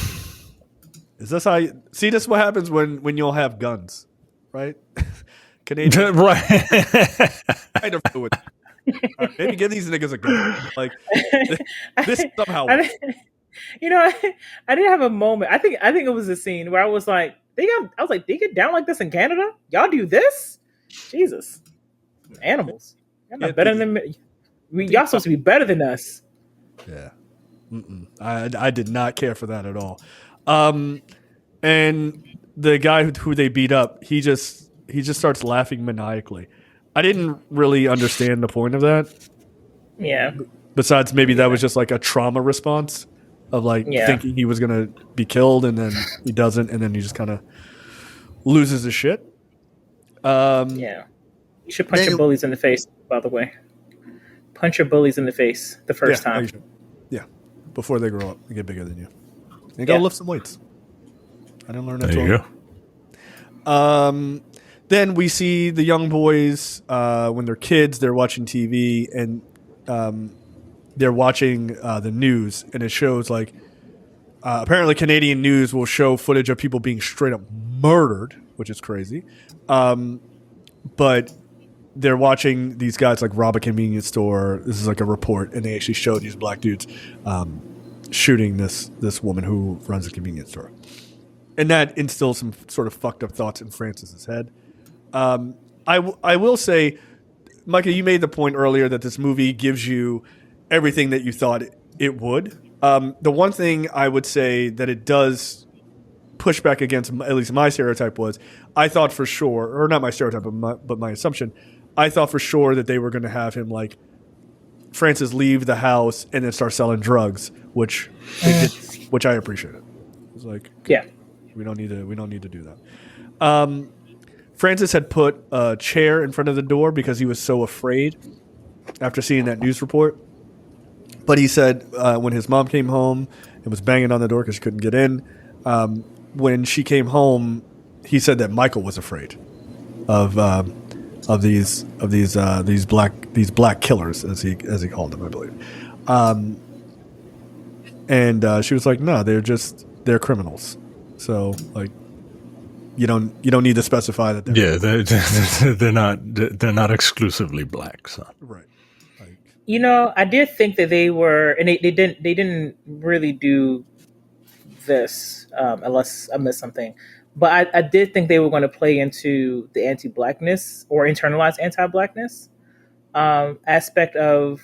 Is this how you. See, this is what happens when you'll have guns, right? Canadian. Right. Lighter fluid. Right, maybe give these niggas a gun. Like this somehow. I didn't have a moment. I think it was a scene where I was like, they get down like this in Canada? Y'all do this? Jesus, animals. Y'all not better than me. Y'all supposed to be better than us. Yeah, I did not care for that at all. And the guy who they beat up, he just starts laughing maniacally. I didn't really understand the point of that. Yeah. Besides, maybe that was just like a trauma response of like thinking he was gonna be killed, and then he doesn't, and then he just kind of loses his shit. Yeah. You should punch your bullies in the face, by the way. Punch your bullies in the face the first time. Yeah, before they grow up and get bigger than you. And go lift some weights. I didn't learn that. There you go. Then we see the young boys when they're kids. They're watching TV and they're watching the news, and it shows like apparently Canadian news will show footage of people being straight up murdered, which is crazy. But they're watching these guys like rob a convenience store. This is like a report, and they actually show these black dudes shooting this woman who runs a convenience store. And that instills some sort of fucked up thoughts in Francis's head. I will say, Micah, you made the point earlier that this movie gives you everything that you thought it would. The one thing I would say that it does push back against, at least my stereotype, was I thought for sure, or not my stereotype, but my assumption, I thought for sure that they were going to have him like Francis leave the house and then start selling drugs, which they did, which I appreciated. It was like, we don't need to do that. Francis had put a chair in front of the door because he was so afraid after seeing that news report. But he said when his mom came home and was banging on the door because she couldn't get in, when she came home, he said that Michael was afraid of these black killers, as he called them, I believe. And she was like, no, they're criminals. So like, you don't need to specify that. They're not exclusively black. So. Right. Like, you know, I did think that they were, and they didn't really do this unless I missed something. But I did think they were going to play into the anti-blackness or internalized anti-blackness aspect of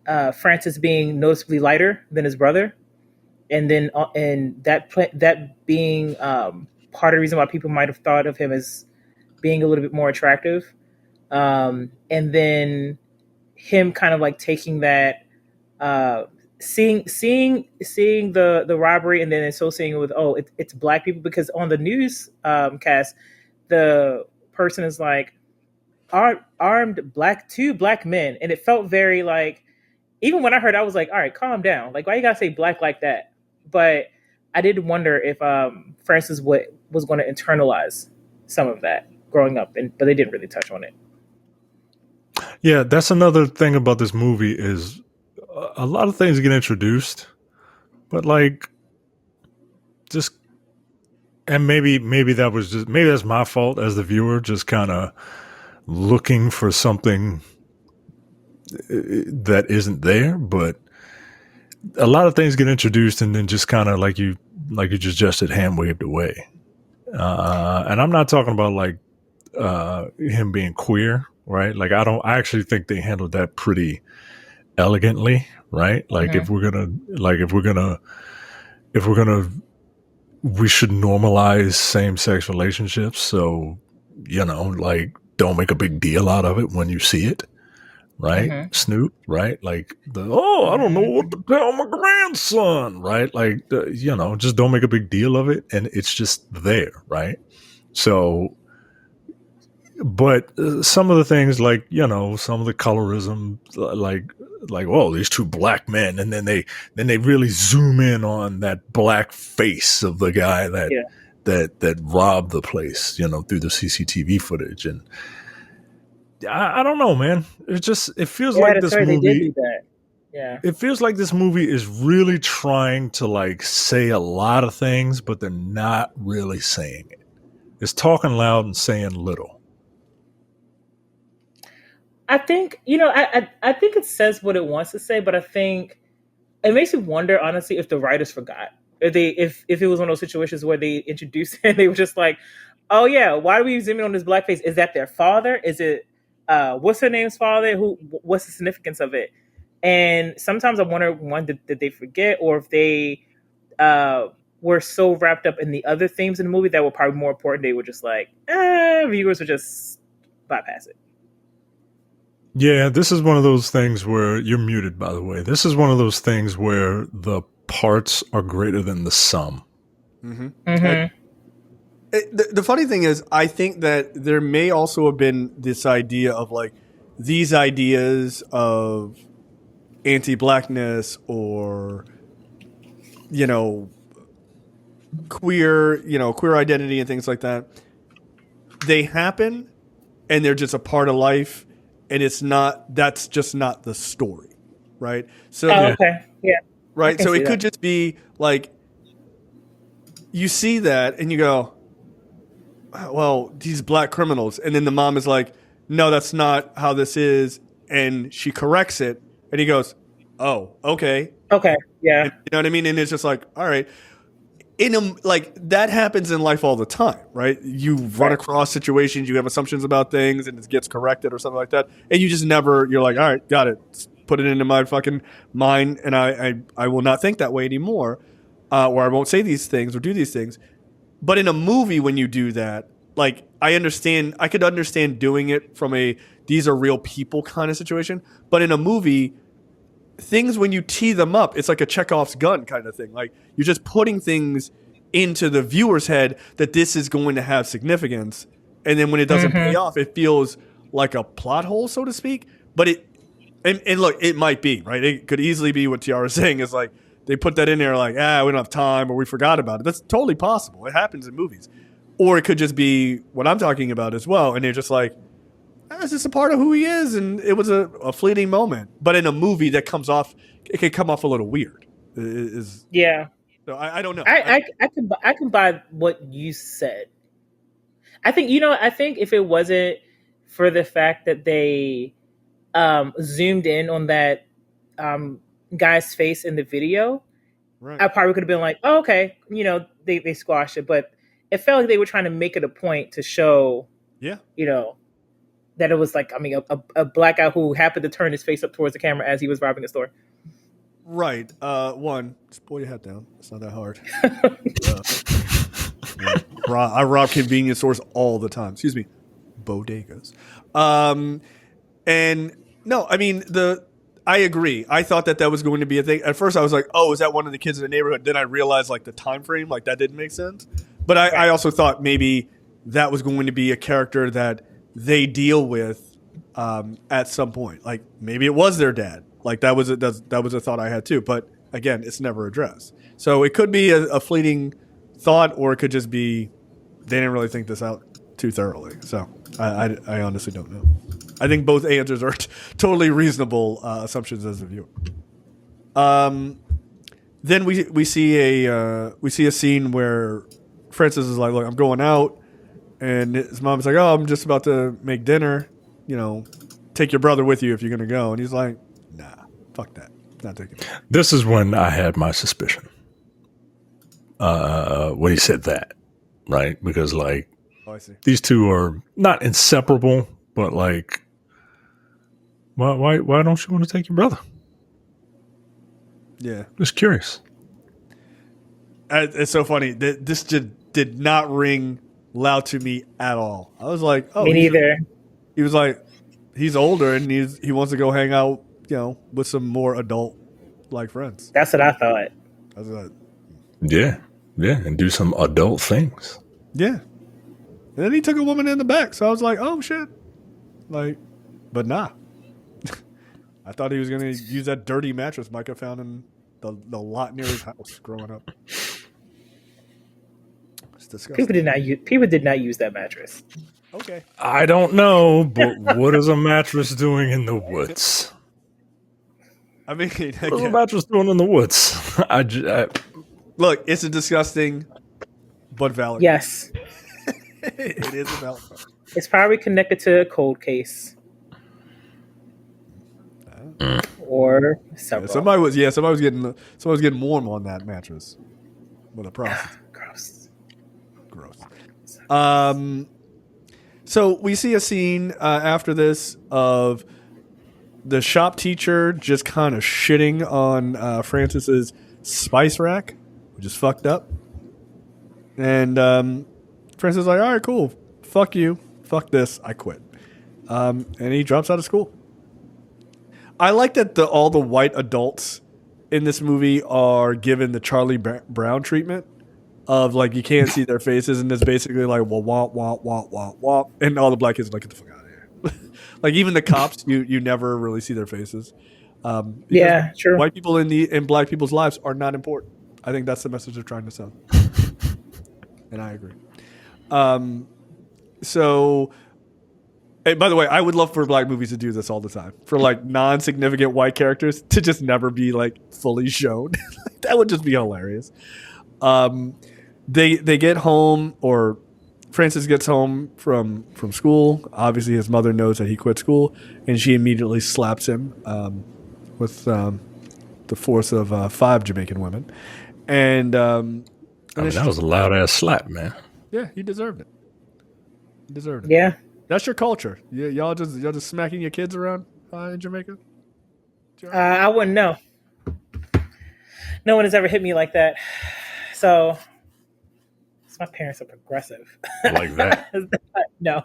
Francis being noticeably lighter than his brother, and then and that being part of the reason why people might have thought of him as being a little bit more attractive, and then him kind of like taking that. Seeing the robbery and then associating it with it's black people, because on the news cast the person is like armed two black men, and it felt very like, even when I heard, I was like, all right, calm down, like why you gotta say black like that? But I did wonder if Francis was going to internalize some of that growing up, but they didn't really touch on it. Yeah, that's another thing about this movie is a lot of things get introduced, but like just, and maybe that's my fault as the viewer, just kind of looking for something that isn't there. But a lot of things get introduced and then just kind of like you just suggested, hand waved away. And I'm not talking about like him being queer, right? Like I actually think they handled that pretty elegantly, right? Like if we're gonna we should normalize same-sex relationships, so like don't make a big deal out of it when you see it, right? Snoop, right? Like I don't know what to tell my grandson, right? Like just don't make a big deal of it, and it's just there, right? So but some of the things, like some of the colorism, like these two black men, and then they really zoom in on that black face of the guy that robbed the place, through the CCTV footage. And I don't know, man. It feels like this movie. They did do that. Yeah. It feels like this movie is really trying to like say a lot of things, but they're not really saying it. It's talking loud and saying little. I think, I think it says what it wants to say, but I think it makes me wonder, honestly, if the writers forgot. If it was one of those situations where they introduced it and they were just like, oh yeah, why are we zooming on this blackface? Is that their father? Is it what's her name's father? What's the significance of it? And sometimes I wonder, one, did they forget, or if they were so wrapped up in the other themes in the movie that were probably more important. They were just like, viewers would just bypass it. Yeah, this is one of those things where you're muted, by the way. This is one of those things where the parts are greater than the sum. Mm-hmm. Mm-hmm. The funny thing is, I think that there may also have been this idea of like these ideas of anti-blackness or, you know, queer identity and things like that. They happen and they're just a part of life, and that's just not the story, right? So, okay. Yeah. Right. So it could just be like you see that and you go, well, these black criminals. And then the mom is like, no, that's not how this is. And she corrects it. And he goes, oh, okay. Okay. Yeah. And, you know what I mean? And it's just like, all right. Like that happens in life all the time, right? You run across situations, you have assumptions about things and it gets corrected or something like that. And you just you're like, all right, got it. Put it into my fucking mind. And I will not think that way anymore. Or I won't say these things or do these things. But in a movie, when you do that, like I could understand doing it from these are real people kind of situation. But in a movie, things when you tee them up, it's like a Chekhov's gun kind of thing. Like you're just putting things into the viewer's head that this is going to have significance. And then when it doesn't pay off, it feels like a plot hole, so to speak. But and look, it might be, right? It could easily be what Tiara's saying is like, they put that in there like, we don't have time or we forgot about it. That's totally possible. It happens in movies. Or it could just be what I'm talking about as well. And they're just like, it's just a part of who he is. And it was a fleeting moment. But in a movie that comes off, it can come off a little weird. Yeah. So I don't know. I can buy what you said. I think if it wasn't for the fact that they zoomed in on that guy's face in the video, right, I probably could have been like, oh, okay, they squashed it, but it felt like they were trying to make it a point to show, that it was like, a black guy who happened to turn his face up towards the camera as he was robbing a store. Right. One, just pull your hat down. It's not that hard. I rob convenience stores all the time. Excuse me, bodegas. And no, I agree. I thought that was going to be a thing. At first, I was like, "Oh, is that one of the kids in the neighborhood?" Then I realized like the time frame, like that didn't make sense. But I also thought maybe that was going to be a character that they deal with at some point. Like maybe it was their dad. Like that was a thought I had too. But again, it's never addressed. So it could be a fleeting thought, or it could just be they didn't really think this out too thoroughly. So I honestly don't know. I think both answers are totally reasonable assumptions as a viewer. Then we see a scene where Francis is like, "Look, I'm going out," and his mom's like, "Oh, I'm just about to make dinner. Take your brother with you if you're gonna go." And he's like, "Nah, fuck that, not taking it." This is when I had my suspicion. When he said that, right? Because like, I see. These two are not inseparable, but like. Why don't you want to take your brother? Yeah. Just curious. It's so funny. This did not ring loud to me at all. I was like, oh. Me neither. He was like, he's older and he wants to go hang out, with some more adult-like friends. That's what I thought. I was like, yeah, and do some adult things. Yeah. And then he took a woman in the back. So I was like, oh, shit. Like, but nah. I thought he was going to use that dirty mattress Micah found in the lot near his house growing up. It's disgusting. People did not use that mattress. Okay. I don't know, but what is a mattress doing in the woods? What is a mattress doing in the woods? Look, it's a disgusting but valid. Yes. It is a valid. It's probably connected to a cold case. Or several. Yeah, somebody was getting warm on that mattress with a prostitute. Gross. So we see a scene after this of the shop teacher just kind of shitting on Francis's spice rack, which is fucked up. And Francis is like, all right, cool. Fuck you. Fuck this. I quit. And he drops out of school. I like that all the white adults in this movie are given the Charlie Brown treatment of like you can't see their faces, and it's basically like well, womp womp womp womp womp, and all the black kids are like get the fuck out of here. Like even the cops, you never really see their faces. Yeah, true. White people in black people's lives are not important. I think that's the message they're trying to sell, and I agree. So. Hey, by the way, I would love for black movies to do this all the time. For like non-significant white characters to just never be like fully shown. That would just be hilarious. They get home, or Francis gets home from school. Obviously, his mother knows that he quit school, and she immediately slaps him with the force of 5 Jamaican women. And that was a loud ass slap, man. Yeah, he deserved it. He deserved it. Yeah. That's your culture. Y'all just smacking your kids around in Jamaica? I wouldn't know. No one has ever hit me like that. So, my parents are progressive. Like that? No.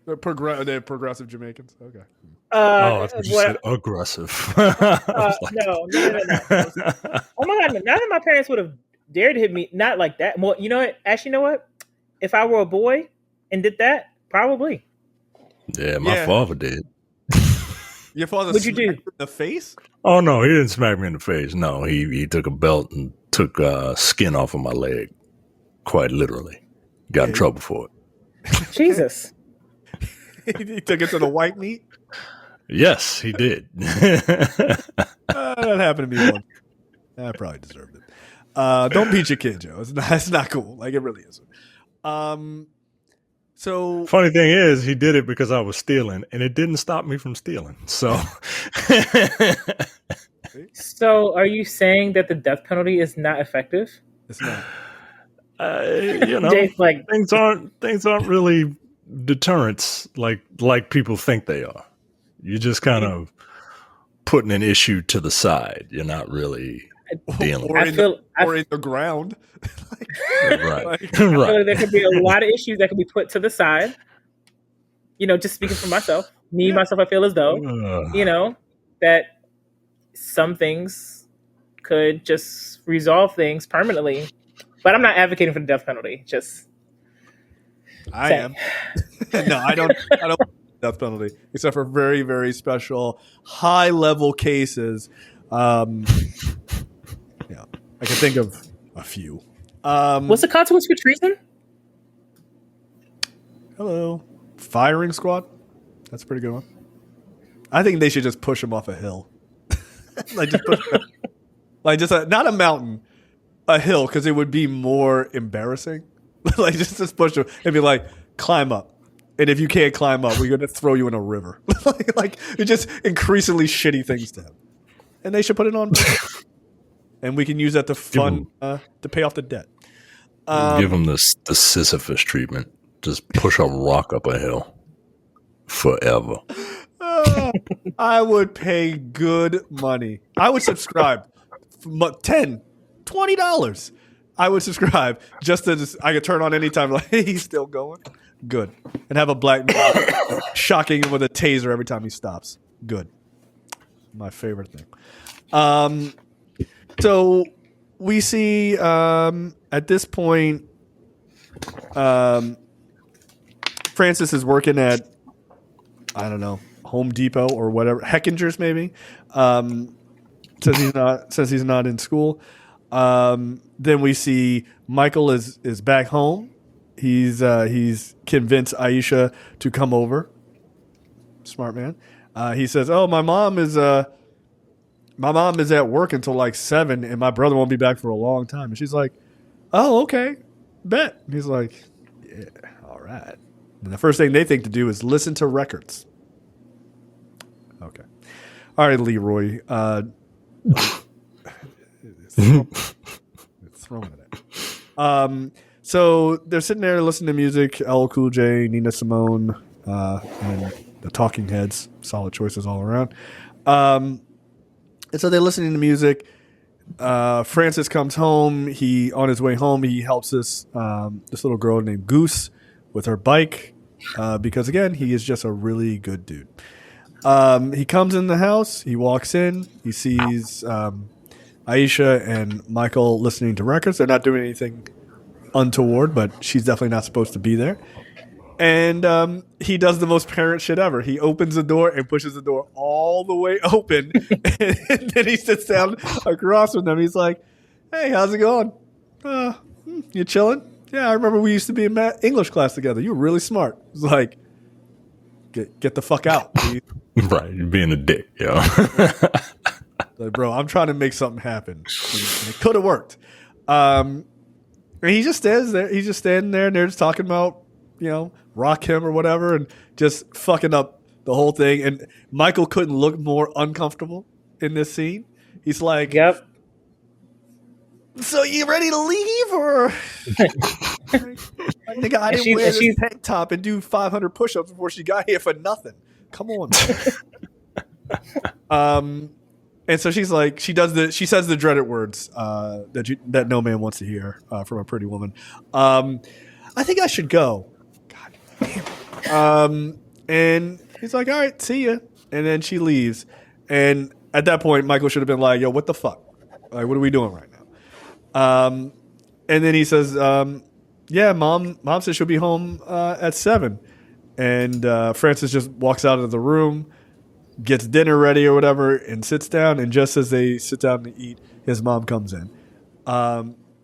They're progressive Jamaicans? Okay. I thought you said aggressive. No. Oh my God, none of my parents would have dared to hit me. Not like that. Well, you know what? Actually, you know what? If I were a boy and did that, probably. Yeah, my father did. Your father What'd you do? in the face? Oh, no, he didn't smack me in the face. No, he took a belt and took skin off of my leg. Quite literally. Got in trouble for it. Jesus. He took it to the white meat? Yes, he did. That happened to me once. I probably deserved it. Don't beat your kid, Joe. It's not cool. Like, it really isn't. So funny thing is, he did it because I was stealing, and it didn't stop me from stealing. So, so are you saying that the death penalty is not effective? It's not. Jay's like, things aren't really deterrents like people think they are. You're just kind of putting an issue to the side. You're not really dealing. Or in the ground. Right. I feel like there could be a lot of issues that could be put to the side. Just speaking for myself, myself, I feel as though, that some things could just resolve things permanently. But I'm not advocating for the death penalty. I am. No, I don't death penalty, except for very, very special high level cases. I can think of a few. What's the consequence for treason? Hello. Firing squad. That's a pretty good one. I think they should just push him off a hill. Not a mountain, a hill, because it would be more embarrassing. just push him and be like, climb up. And if you can't climb up, we're going to throw you in a river. It's just increasingly shitty things to him. And they should put it on. And we can use that to to pay off the debt. Give him the Sisyphus treatment. Just push a rock up a hill forever. I would pay good money. I would subscribe for $10, $20. I would subscribe just to I could turn on anytime. Like, hey, he's still going. Good. And have a black man shocking him with a taser every time he stops. Good. My favorite thing. So we see at this point, Francis is working at, I don't know, Home Depot or whatever, Heckinger's maybe. Says he's not in school. Then we see Michael is back home. He's convinced Aisha to come over. Smart man. He says, "Oh, my mom is at work until like 7, and my brother won't be back for a long time." And she's like, "Oh, okay, bet." And he's like, "Yeah, all right." And the first thing they think to do is listen to records. Okay, all right, Leroy. Throwing it. So they're sitting there listening to music. LL Cool J, Nina Simone, and the Talking Heads. Solid choices all around. And so they're listening to music. Francis comes home. On his way home, he helps this little girl named Goose with her bike because, again, he is just a really good dude. He comes in the house. He walks in. He sees Aisha and Michael listening to records. They're not doing anything untoward, but she's definitely not supposed to be there. And he does the most parent shit ever. He opens the door and pushes the door all the way open. And then he sits down across from them. He's like, "Hey, how's it going? You chilling? Yeah, I remember we used to be in English class together. You were really smart." It's like, get the fuck out, dude. Right, you're being a dick, yo. Like, bro, I'm trying to make something happen. And it could have worked. And he just stands there. He's just standing there, and they're just talking about, rock him or whatever, and just fucking up the whole thing. And Michael couldn't look more uncomfortable in this scene. He's like, Yep. "So you ready to leave, or?" Nigga, I didn't wear this tank top and do 500 push-ups before she got here for nothing. Come on, man. And so she's like, she says the dreaded words that no man wants to hear from a pretty woman. I think I should go. God damn. And he's like, "All right, see ya." And then she leaves. And at that point, Michael should have been like, "Yo, what the fuck? Like, what are we doing right now?" And then he says, "Yeah, mom says she'll be home at 7." And Francis just walks out of the room, gets dinner ready or whatever, and sits down. And just as they sit down to eat, his mom comes in,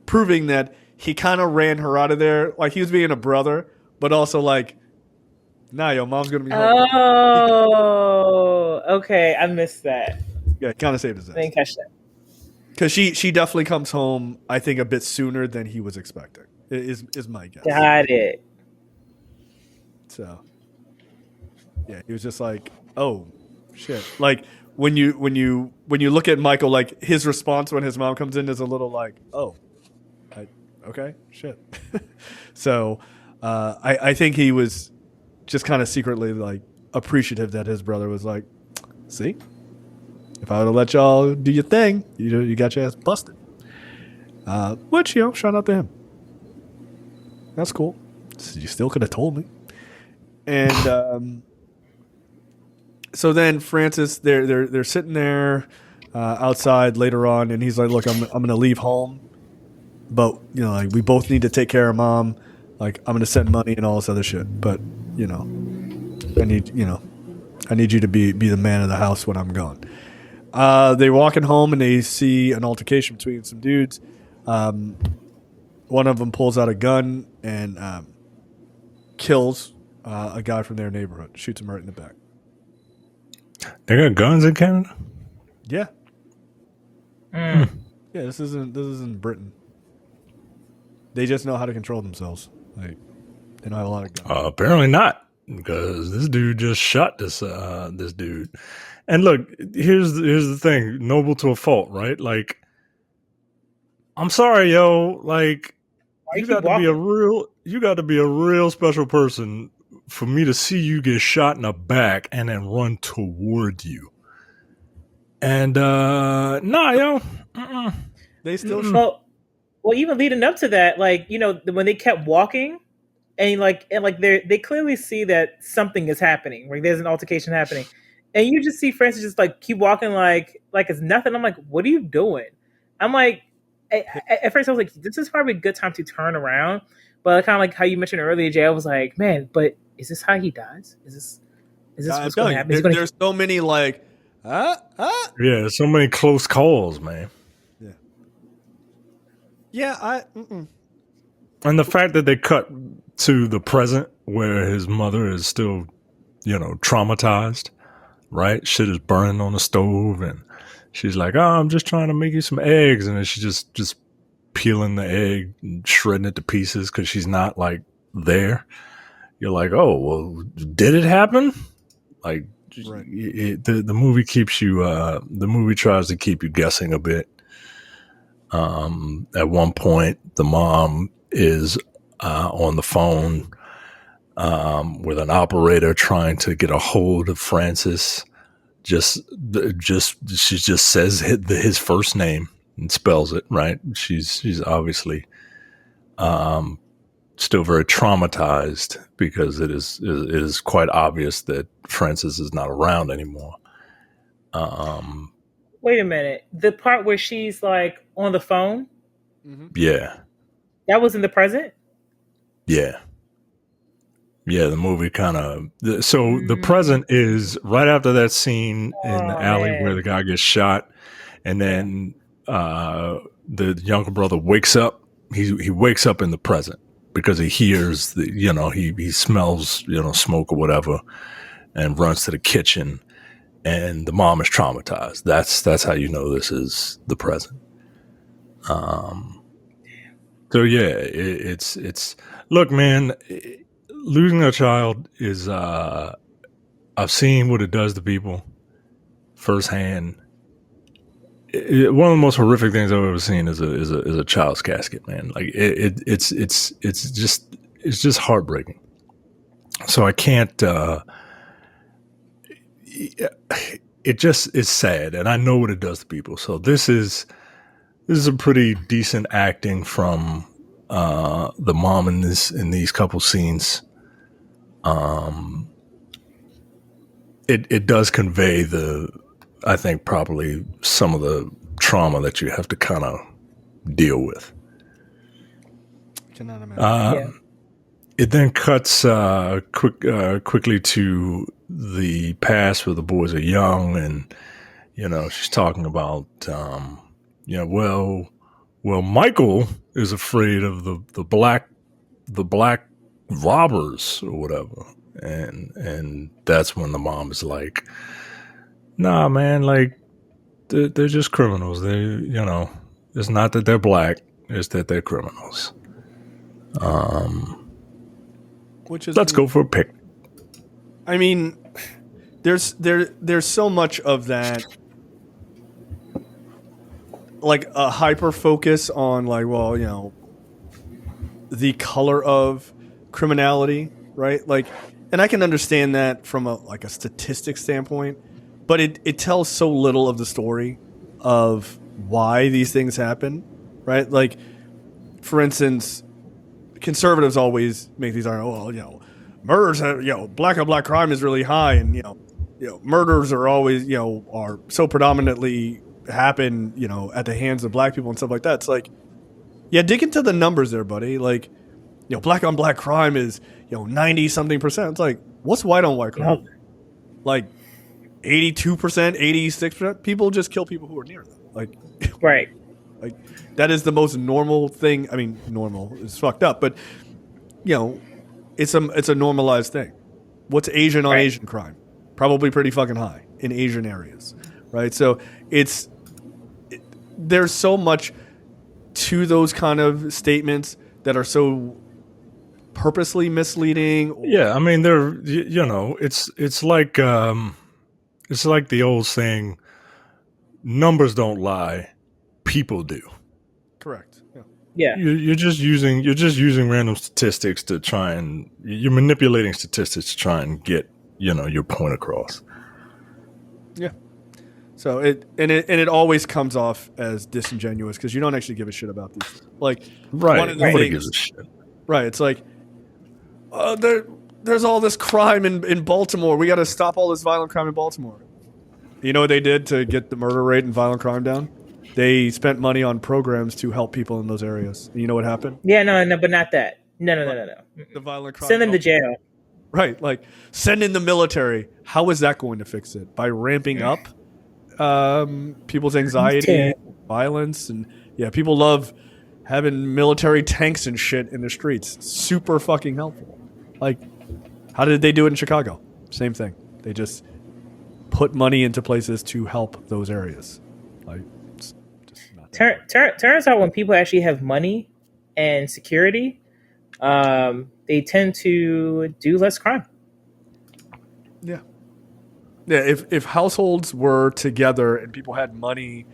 proving that he kind of ran her out of there. Like, he was being a brother, but also like, "Nah, yo, mom's going to be home." Oh, okay. I missed that. Yeah, kind of saved his ass. I didn't catch that. Because she definitely comes home, I think, a bit sooner than he was expecting, is my guess. Got it. So, yeah, he was just like, "Oh, shit!" Like when you look at Michael, like his response when his mom comes in is a little like, "Oh, okay, shit." So, I think he was just kind of secretly like appreciative that his brother was like, "See, if I would have let y'all do your thing, you got your ass busted." Which, shout out to him. That's cool. You still could have told me. And so then Francis, they're sitting there outside later on, and he's like, "Look, I'm gonna leave home, but like we both need to take care of mom. Like, I'm gonna send money and all this other shit, but I need you to be the man of the house when I'm gone." They're walking home and they see an altercation between some dudes. One of them pulls out a gun and kills a guy from their neighborhood, shoots him right in the back. They got guns in Canada? Yeah. Yeah, this isn't Britain. They just know how to control themselves. Like, they don't have a lot of guns. Apparently not, because this dude just shot this dude. And look, here's the thing, noble to a fault, right? Like, I'm sorry, yo. Like, you got to be a real special person for me to see you get shot in the back and then run toward you. And nah, yo. They still well, even leading up to that, like, when they kept walking, and they clearly see that something is happening. Like, there's an altercation happening, and you just see Francis just like keep walking like it's nothing. I'm like, what are you doing? I'm like, at first I was like, this is probably a good time to turn around, but kind of like how you mentioned earlier, Jay, I was like, man, but is this how he dies? Is this what's going to happen? There's so many like, Yeah, there's so many close calls, man. Yeah, And the fact that they cut to the present where his mother is still, traumatized, right? Shit is burning on the stove, and she's like, "Oh, I'm just trying to make you some eggs," and then she's just peeling the egg and shredding it to pieces because she's not like there. You're like, "Oh, well, did it happen?" Like, right. The movie keeps you. The movie tries to keep you guessing a bit. At one point, the mom is on the phone with an operator trying to get a hold of Francis. She just says his first name, and spells it right. She's obviously still very traumatized because it is quite obvious that Francis is not around anymore. Wait a minute. The part where she's like on the phone, Yeah, that was in the present? yeah. The movie kind of. So the present is right after that scene in the alley where the guy gets shot, and then the younger brother wakes up. He wakes up in the present because he hears he smells smoke or whatever, and runs to the kitchen, and the mom is traumatized. That's how you know this is the present. So yeah, it's look, man. Losing a child is I've seen what it does to people firsthand. One of the most horrific things I've ever seen is a child's casket, man. Like it's just heartbreaking. So I can't. It just is sad, and I know what it does to people. So this is a pretty decent acting from the mom in these couple scenes. It does convey I think probably some of the trauma that you have to kind of deal with. Cannot imagine. It then cuts quickly to the past where the boys are young, and she's talking about well, Michael is afraid of the black robbers or whatever, and that's when the mom is like, nah, man, like they're just criminals. It's not that they're black, it's that they're criminals. Let's go for a pic. I mean, there's so much of that, like a hyper focus on like, well, the color of criminality, right? Like, and I can understand that from a statistic standpoint, but it tells so little of the story of why these things happen, right? Like, for instance, conservatives always make these arguments, murders have, black on black crime is really high, and murders are always are so predominantly happen at the hands of black people and stuff like that. It's like, yeah, dig into the numbers there, buddy. Like, black on black crime is 90 something percent. It's like, what's white on white crime? Like 82%, 86%. People just kill people who are near them. Like, right. Like, that is the most normal thing. I mean, normal is fucked up, but it's a normalized thing. What's Asian on Asian crime? Probably pretty fucking high in Asian areas, right? So there's so much to those kind of statements that are so purposely misleading. Yeah, I mean, they're it's like the old saying, numbers don't lie, people do. Correct. Yeah. You're just using random statistics to try and you're manipulating statistics to try and get your point across. Yeah. So it always comes off as disingenuous because you don't actually give a shit about these. Like, right. One of the Nobody things, gives a shit. Right. It's like, there's all this crime in Baltimore. We got to stop all this violent crime in Baltimore. You know what they did to get the murder rate and violent crime down? They spent money on programs to help people in those areas. And you know what happened? Yeah, no, but not that. No. The violent crime. Send them to jail. Right. Like, send in the military. How is that going to fix it? By ramping up people's anxiety, violence, and people love having military tanks and shit in the streets. Super fucking helpful. Like, how did they do it in Chicago? Same thing. They just put money into places to help those areas. Like, it's just not turns out when people actually have money and security, they tend to do less crime. Yeah. Yeah, if households were together and people had money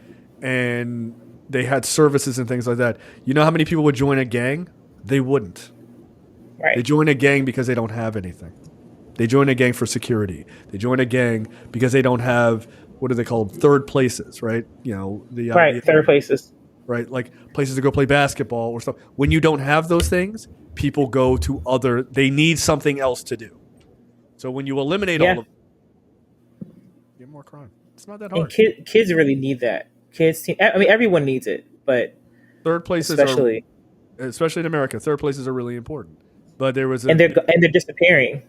and they had services and things like that, you know how many people would join a gang? They wouldn't. Right. They join a gang because they don't have anything. They join a gang for security. They join a gang because they don't have what are they called? Third places, right? You know, right, third places. Right, like places to go play basketball or stuff. When you don't have those things, people go to other. They need something else to do. So when you eliminate all of, you get more crime. It's not that hard. And kids really need that. I mean, everyone needs it, but third places, especially in America, third places are really important. But there was, and they're disappearing.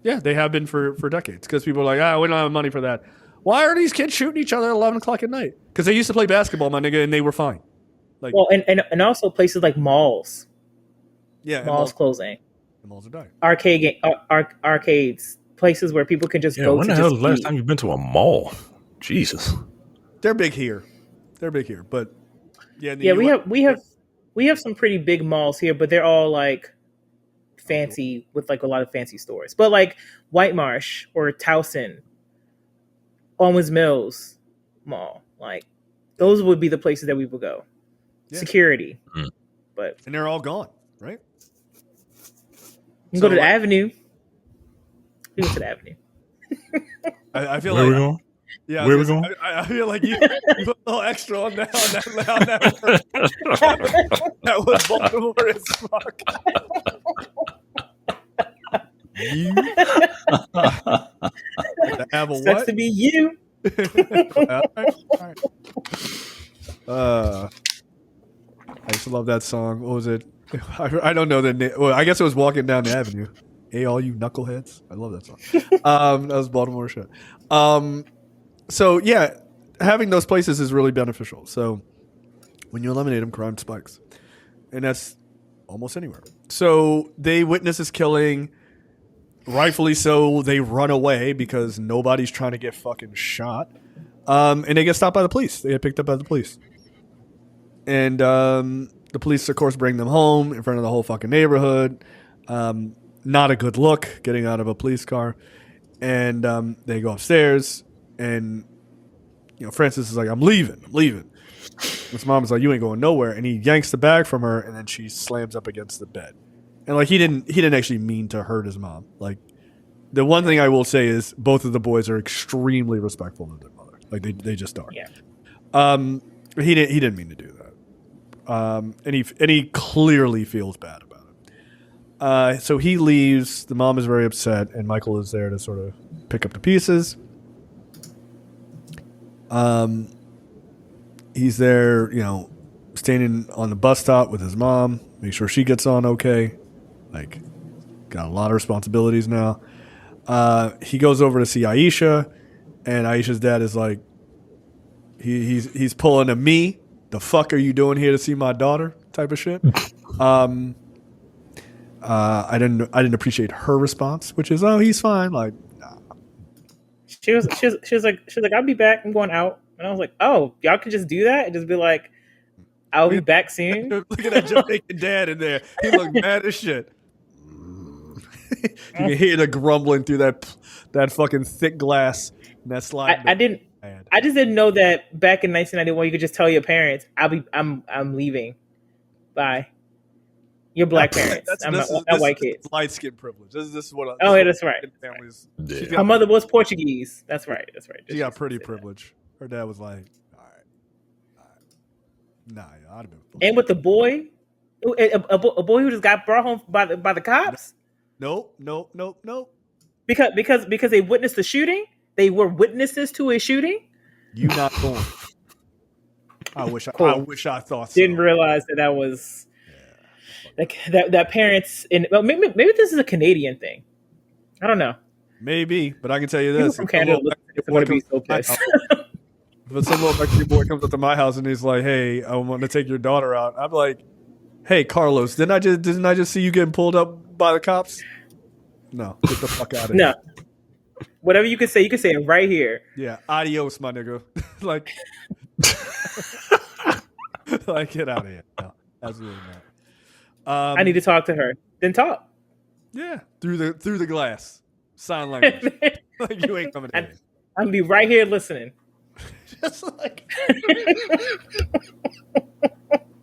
Yeah, they have been for decades because people are like, we don't have money for that. Why are these kids shooting each other at 11 o'clock at night? Because they used to play basketball, my nigga, and they were fine. Like, well, and also places like malls. Yeah, malls closing. The malls are dying. Arcades, places where people can just go. When to the hell just is the last eat. time you've been to a mall? Jesus, they're big here. But yeah, we have some pretty big malls here, but they're all like fancy with like a lot of fancy stores. But like White Marsh or Towson, Owens Mills Mall, like those would be the places that we would go. Yeah. Security, and they're all gone, right? You can go to the Avenue. We go to the Avenue. I feel where like we going? Yeah, where we going? I feel like you put a little extra on that. That was Baltimore as fuck. You have a Sucks what? to be you. All right. I used to love that song. What was it? I don't know the name. Well, I guess it was Walking Down the Avenue. Hey, all you knuckleheads. I love that song. That was Baltimore shit. So, yeah, having those places is really beneficial. So, when you eliminate them, crime spikes. And that's almost anywhere. So, they witness this killing. Rightfully so, they run away because nobody's trying to get fucking shot. And they get stopped by the police. They get picked up by the police. And the police, of course, bring them home in front of the whole fucking neighborhood. Not a good look, getting out of a police car. And they go upstairs, and Francis is like, I'm leaving. His mom is like, you ain't going nowhere. And he yanks the bag from her, and then she slams up against the bed. And like he didn't actually mean to hurt his mom. Like the one thing I will say is both of the boys are extremely respectful of their mother. Like they just are. Yeah. He didn't mean to do that. And he clearly feels bad about it. So he leaves. The mom is very upset, and Michael is there to sort of pick up the pieces. He's there, standing on the bus stop with his mom, make sure she gets on okay. Like, got a lot of responsibilities now. He goes over to see Aisha, and Aisha's dad is like, he's pulling a me. The fuck are you doing here to see my daughter? Type of shit. I didn't appreciate her response, which is, oh, he's fine. Like, nah. She was like, I'll be back. I'm going out. And I was like, oh, y'all can just do that and just be like, I'll be back soon. Look at that Jamaican dad in there. He looked mad as shit. You can hear the grumbling through that fucking thick glass and that slide. I just didn't know that back in 1991 you could just tell your parents, I'm leaving. Bye. Your black parents. I'm not white kids. Light skin privilege. This is what. That's right. Families. Her mother was Portuguese. That's right. She got pretty privilege. Her dad was like, all right. Nah, I'd have been. And with the boy, a boy who just got brought home by the cops. Nope. Because they witnessed the shooting. They were witnesses to a shooting. You not going. I wish I thought so. Didn't realize that was like that parents in. Well, maybe this is a Canadian thing. I don't know. Maybe, but I can tell you this: people from Canada are going to be so pissed. If some little Mexican boy comes up to my house and he's like, "Hey, I want to take your daughter out," I'm like, "Hey, Carlos, didn't I just see you getting pulled up by the cops?" No, get the fuck out of here. No. Whatever you can say it right here. Yeah, adios, my nigga. like get out of here. No, absolutely not. I need to talk to her. Then talk. Yeah, through the glass, sign language. Like you ain't coming in. I'm gonna be right here listening. Just like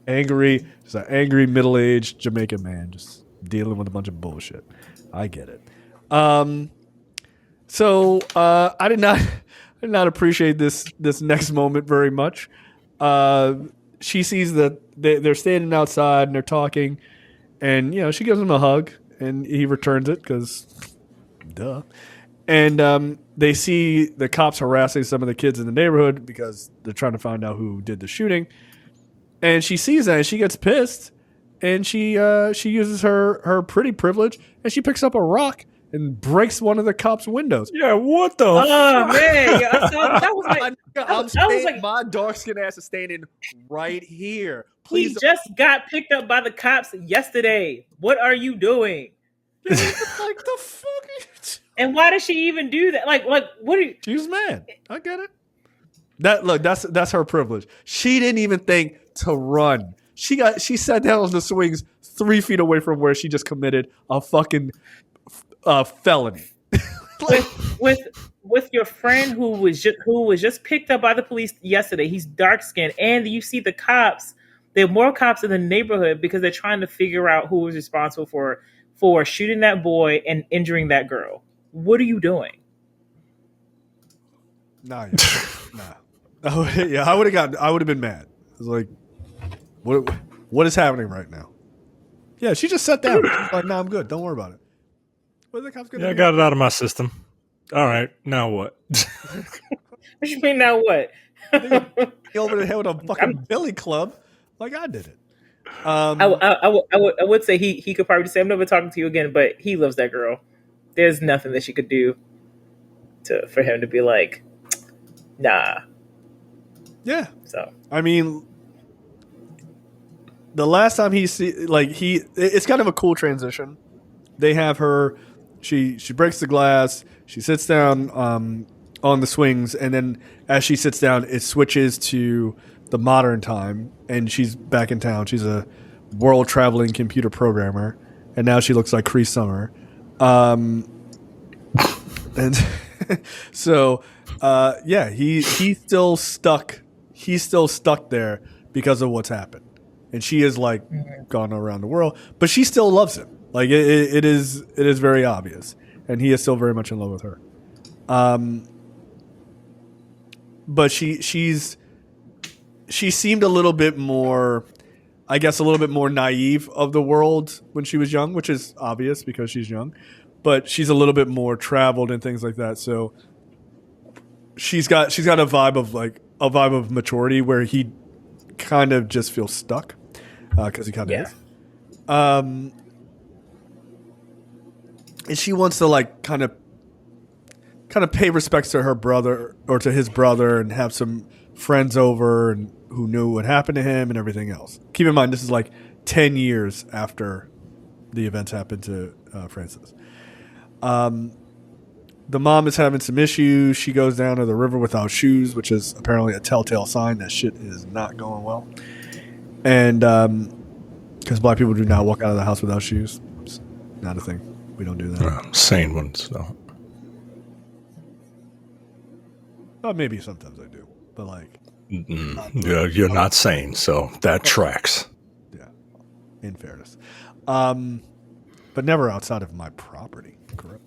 angry, just an angry middle-aged Jamaican man just dealing with a bunch of bullshit. I get it. So I did not not appreciate this next moment very much. She sees that they're standing outside and they're talking, and she gives him a hug, and he returns it because, duh. And they see the cops harassing some of the kids in the neighborhood because they're trying to find out who did the shooting. And she sees that and she gets pissed, and she uses her pretty privilege, and she picks up a rock and breaks one of the cops' windows. Yeah, what the? Oh man, that was like, my dark skinned ass is standing right here. Please, he just got picked up by the cops yesterday. What are you doing? like the fuck. And why did she even do that? Like what? Are you? She was mad. I get it. That's her privilege. She didn't even think to run. She sat down on the swings 3 feet away from where she just committed a fucking felony. with your friend who was just picked up by the police yesterday. He's dark skinned, and you see the cops. There are more cops in the neighborhood because they're trying to figure out who was responsible for shooting that boy and injuring that girl. What are you doing? Nah. Oh yeah, I would have been mad. I was like, what is happening right now? Yeah, she just sat down. She's like, nah, I'm good. Don't worry about it. What are the cops gonna do? I got it out of my system. All right, now what? What you mean now what? Over the head with a fucking billy club, like I did it. I would say he could probably say, I'm never talking to you again, but he loves that girl. There's nothing that she could do for him to be like, nah. Yeah. So I mean, the last time it's kind of a cool transition. They have her. She breaks the glass. She sits down on the swings, and then as she sits down, it switches to the modern time, and she's back in town. She's a world traveling computer programmer, and now she looks like Cree Summer. And so, he's still stuck. He's still stuck there because of what's happened, and she is like gone around the world, but she still loves him. Like it is very obvious, and he is still very much in love with her. But she seemed a little bit more, I guess, a little bit more naive of the world when she was young, which is obvious because she's young. But she's a little bit more traveled and things like that. So she's got a vibe of maturity where he kind of just feels stuck because he kind of is. And she wants to like kind of pay respects to her brother or to his brother and have some friends over and who knew what happened to him and everything else. Keep in mind, this is like 10 years after the events happened to Francis. The mom is having some issues. She goes down to the river without shoes, which is apparently a telltale sign that shit is not going well. And because black people do not walk out of the house without shoes. It's not a thing. We don't do that. Sane ones, though. Well, maybe sometimes I do, but like, you're not sane, so that tracks. Yeah, in fairness, but never outside of my property. Correct.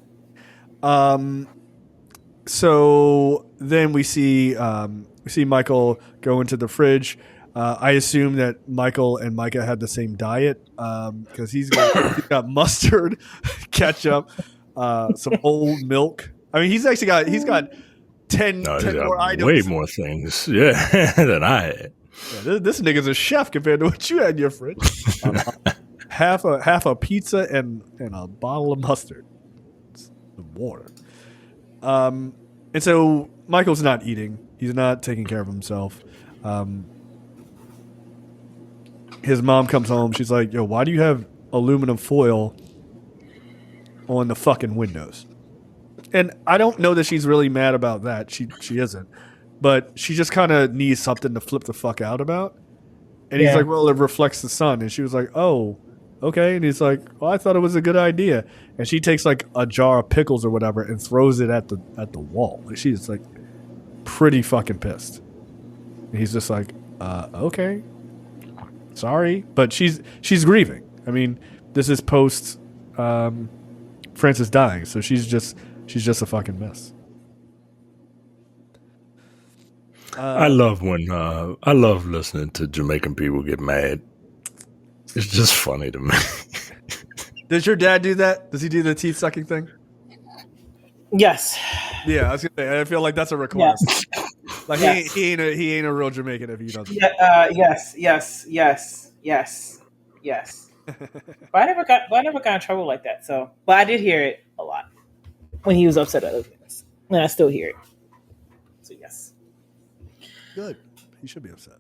So then we see Michael go into the fridge. I assume that Michael and Micah had the same diet because he's got mustard, ketchup, some old milk. I mean, he's got 10 more items. Way more things, than I had. Yeah, this nigga's a chef compared to what you had in your fridge. Half a pizza and a bottle of mustard. Some water. And so Michael's not eating. He's not taking care of himself. His mom comes home. She's like, yo, why do you have aluminum foil on the fucking windows? And I don't know that she's really mad about that. She isn't. But she just kind of needs something to flip the fuck out about. And he's like, well, it reflects the sun. And she was like, oh, okay. And he's like, well, I thought it was a good idea. And she takes like a jar of pickles or whatever and throws it at the wall. Like, she's like pretty fucking pissed. And he's just like, okay. Sorry, but she's grieving. I mean, this is post Francis dying, so she's just a fucking mess. I love I love listening to Jamaican people get mad. It's just funny to me. Does your dad do that? Does he do the teeth sucking thing? Yes. Yeah, I was gonna say. I feel like that's a requirement. Yes. Like Yes. he ain't a real Jamaican if he doesn't. Yeah. Yes. But I never got in trouble like that. So, but I did hear it a lot when he was upset at other things, and I still hear it. So yes. Good. He should be upset.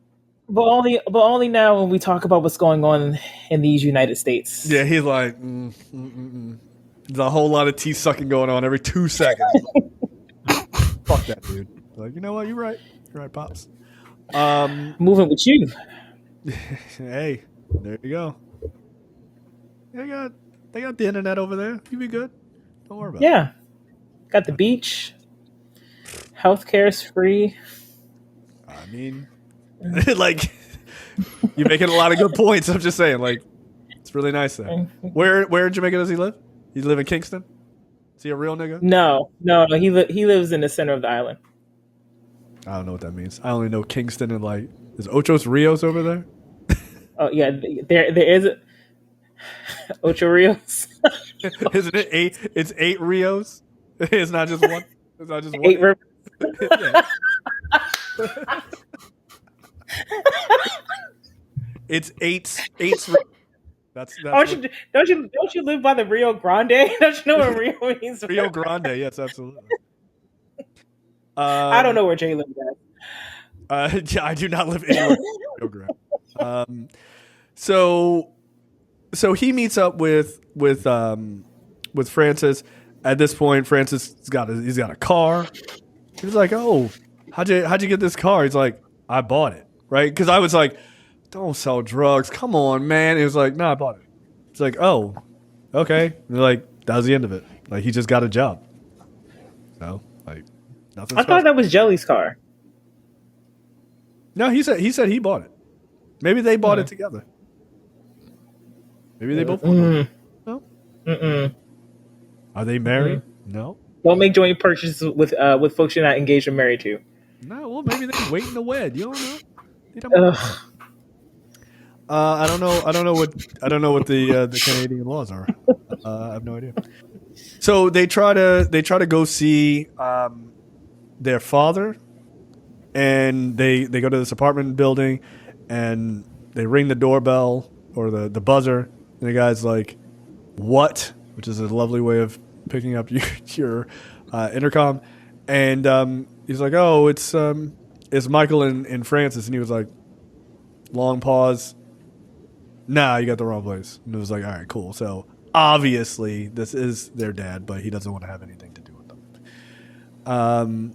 But only now when we talk about what's going on in these United States. Yeah, he's like, there's a whole lot of teeth sucking going on every 2 seconds. Fuck that, dude. Like, you know what? You're right, pops. Moving with you. Hey, there you go. They got the internet over there. You be good. Don't worry about it. Yeah, got the beach. Healthcare is free. I mean, like, you're making a lot of good points. I'm just saying, like, it's really nice there. Where in Jamaica does he live? He live in Kingston? Is he a real nigga? No. He lives in the center of the island. I don't know what that means. I only know Kingston and like, is Ocho Rios over there? Oh yeah, there is Ocho Rios. Isn't it 8? It's 8 Rios. It's not just one. It's not just 8 one. rivers. It's 8. That's don't you live by the Rio Grande? Don't you know what Rio means? Rio Grande. Yes, absolutely. I don't know where Jay lives at. Yeah, I do not live anywhere. Rio Grande. So he meets up with Francis. At this point, Francis he's got a car. He was like, "Oh, how'd you get this car?" He's like, "I bought it." Right? Because I was like, "Don't sell drugs. Come on, man." He was like, "No, I bought it." It's like, "Oh, okay." And like, that was the end of it. Like, he just got a job. So, like, nothing. I thought that was Jelly's car. No, he said he bought it. Maybe they bought it together. Maybe they both bought it. No? Mm-mm. Are they married? No. Don't make joint purchases with folks you're not engaged or married to. No, well, maybe they're waiting to wed. You don't know. I don't know what the Canadian laws are. I have no idea. So they try to go see their father, and they go to this apartment building, and they ring the doorbell or the buzzer, and the guy's like, "What?" Which is a lovely way of picking up your intercom, and he's like, "Oh, it's Michael and Francis," and he was like, long pause. Nah, you got the wrong place. And it was like, all right, cool. So obviously this is their dad, but he doesn't want to have anything to do with them.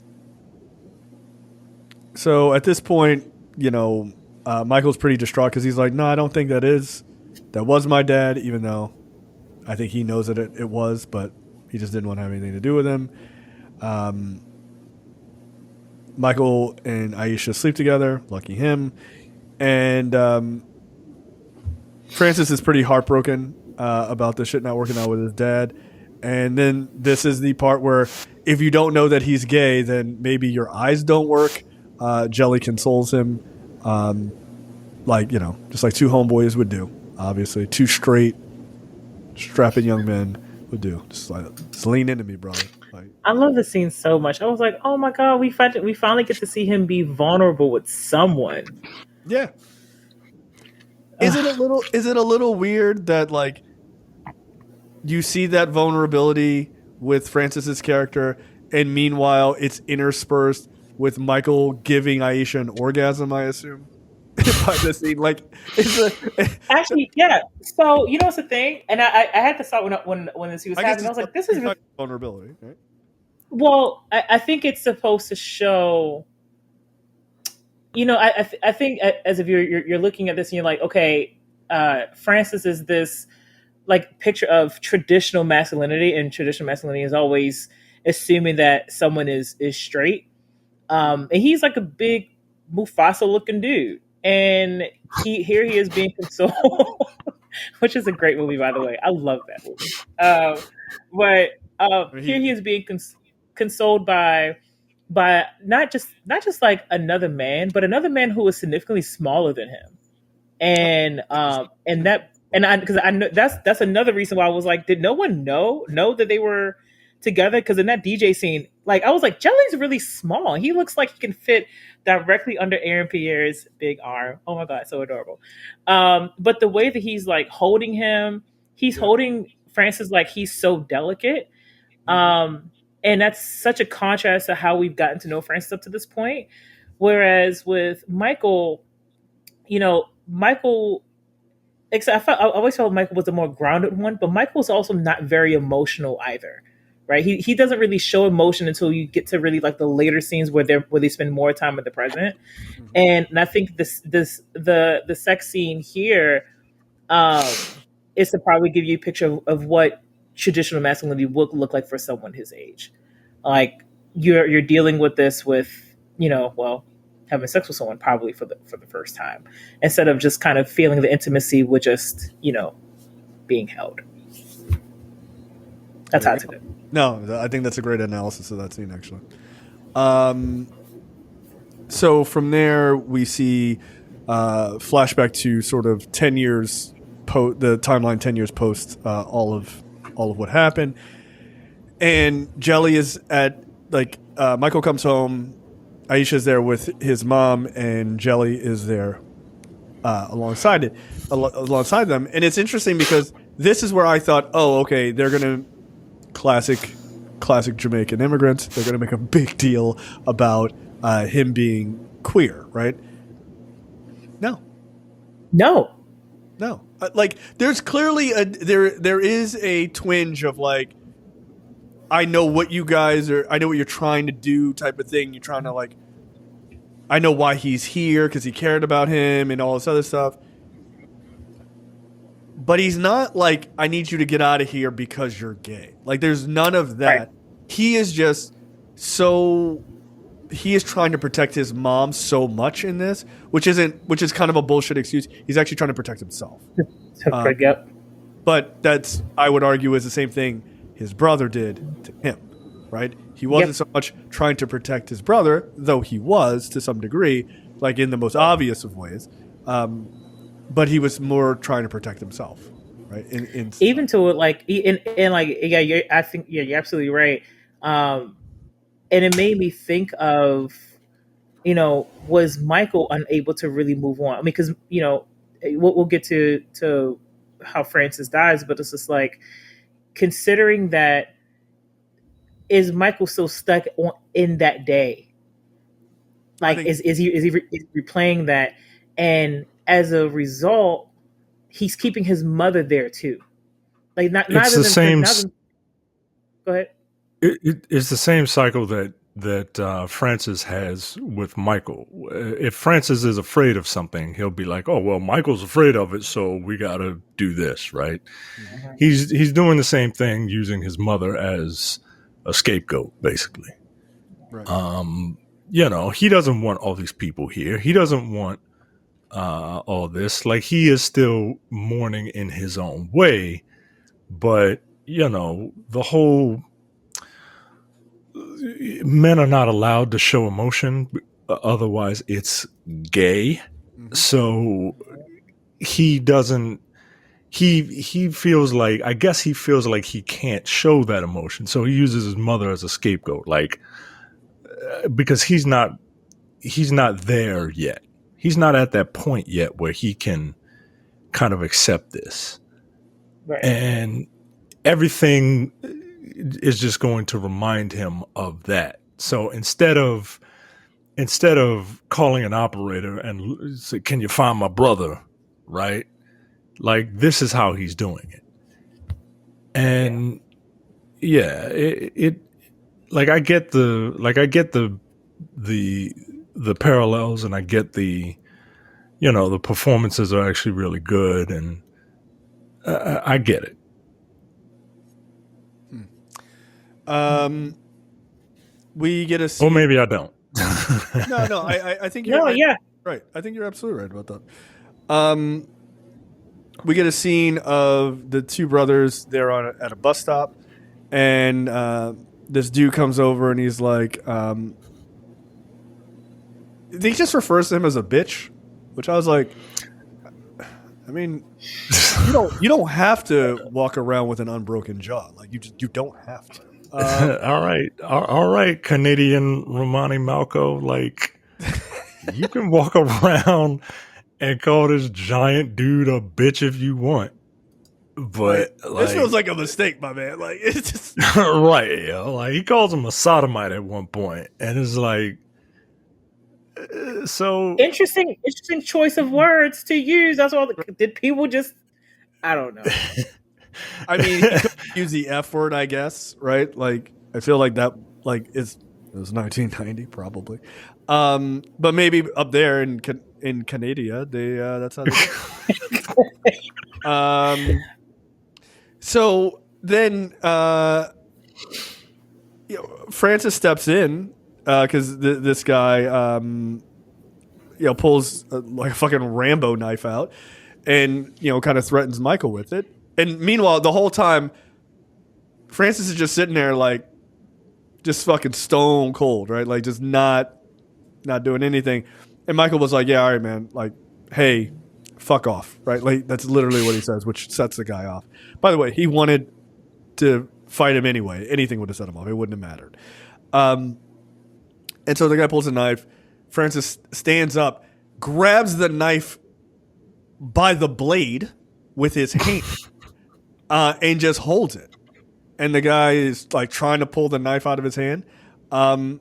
So at this point, Michael's pretty distraught because he's like, no, I don't think that was my dad, even though I think he knows that it was, but he just didn't want to have anything to do with him. Michael and Aisha sleep together, lucky him. And Francis is pretty heartbroken about this shit not working out with his dad. And then this is the part where if you don't know that he's gay, then maybe your eyes don't work. Jelly consoles him, just like two homeboys would do. Obviously, two straight, strapping young men would do. Just lean into me, brother. I love the scene so much. I was like, oh my god, we finally get to see him be vulnerable with someone. Yeah. Is it a little weird that like you see that vulnerability with Francis's character, and meanwhile it's interspersed with Michael giving Aisha an orgasm, I assume? By the scene, like actually, yeah. So you know what's the thing, and I had to stop when this was happening. I was like, this is vulnerability, right? Well, I think it's supposed to show. I think as if you're looking at this and you're like, okay, Francis is this like picture of traditional masculinity, and traditional masculinity is always assuming that someone is straight, and he's like a big Mufasa looking dude, and he is being consoled, which is a great movie, by the way. I love that movie. But here he is being consoled by by not just like another man, but another man who was significantly smaller than him. And I because I know that's another reason why I was like, did no one know that they were together? Because in that DJ scene, like I was like, Jelly's really small. He looks like he can fit directly under Aaron Pierre's big arm. Oh my god, so adorable. But the way that he's like holding him, he's holding Francis like he's so delicate. And that's such a contrast to how we've gotten to know Francis up to this point. Whereas with Michael, Michael, except I always felt Michael was the more grounded one, but Michael's also not very emotional either, right? He doesn't really show emotion until you get to really like the later scenes where they spend more time in the present. And I think the sex scene here is to probably give you a picture of what traditional masculinity would look like for someone his age. Like you're dealing with this with, having sex with someone probably for the first time, instead of just kind of feeling the intimacy with just, being held. That's how I took it. No, I think that's a great analysis of that scene, actually. So from there, we see flashback to sort of 10 years the timeline 10 years post all of what happened. And Jelly is at, Michael comes home, Aisha's there with his mom, and Jelly is there alongside them. And it's interesting because this is where I thought, oh, okay, they're going to classic Jamaican immigrants. They're going to make a big deal about him being queer, right? No. There's clearly there is a twinge of like, I know what you're trying to do type of thing. You're trying to I know why he's here because he cared about him and all this other stuff. But he's not like, I need you to get out of here because you're gay. Like, there's none of that. Right. He is just he is trying to protect his mom so much in this, which is kind of a bullshit excuse. He's actually trying to protect himself. But that's, I would argue, is the same thing his brother did to him, right? He wasn't so much trying to protect his brother, though he was to some degree, like in the most obvious of ways. But he was more trying to protect himself, right? Even to it, I think you're absolutely right. And it made me think of, was Michael unable to really move on? I mean, because we'll get to how Francis dies, but it's just like, considering that, is Michael still stuck in that day? Like, is he replaying that? And as a result, he's keeping his mother there too. Like, go ahead. It's the same cycle that Francis has with Michael. If Francis is afraid of something, he'll be like, "Oh, well, Michael's afraid of it, so we got to do this," right? Mm-hmm. He's doing the same thing, using his mother as a scapegoat, basically. Right. He doesn't want all these people here. He doesn't want all this. Like, he is still mourning in his own way, but the whole men are not allowed to show emotion, otherwise it's gay. Mm-hmm. So he doesn't. He feels like, I guess he feels like he can't show that emotion, so he uses his mother as a scapegoat, because he's not there yet. He's not at that point yet where he can kind of accept this, right. And everything is just going to remind him of that. So instead of calling an operator and say, "Can you find my brother?" Right? Like, this is how he's doing it. And I get the parallels, and I get the performances are actually really good, and I get it. We get a scene. Or maybe I don't. No, I think you're right. I think you're absolutely right about that. We get a scene of the two brothers. They're at a bus stop, and this dude comes over and he's like, he just refers to him as a bitch, which I was like, I mean, you don't have to walk around with an unbroken jaw. Like you don't have to. All right, Canadian Romani Malco. Like, you can walk around and call this giant dude a bitch if you want, but this feels like a mistake, my man. Like it's just right. Like he calls him a sodomite at one point, and it's like, so interesting choice of words to use. That's all. Did people just? I don't know. I mean, he could use the F word, I guess, right? Like, I feel like that, like, it was 1990, probably. But maybe up there in Canada, that's how they do it. So then, Francis steps in because this guy, pulls like a fucking Rambo knife out and, kind of threatens Michael with it. And meanwhile, the whole time, Francis is just sitting there, like, just fucking stone cold, right? Like, just not doing anything. And Michael was like, "Yeah, all right, man. Like, hey, fuck off," right? Like, that's literally what he says, which sets the guy off. By the way, he wanted to fight him anyway. Anything would have set him off. It wouldn't have mattered. And so the guy pulls a knife. Francis stands up, grabs the knife by the blade with his hand. And just holds it. And the guy is like trying to pull the knife out of his hand. And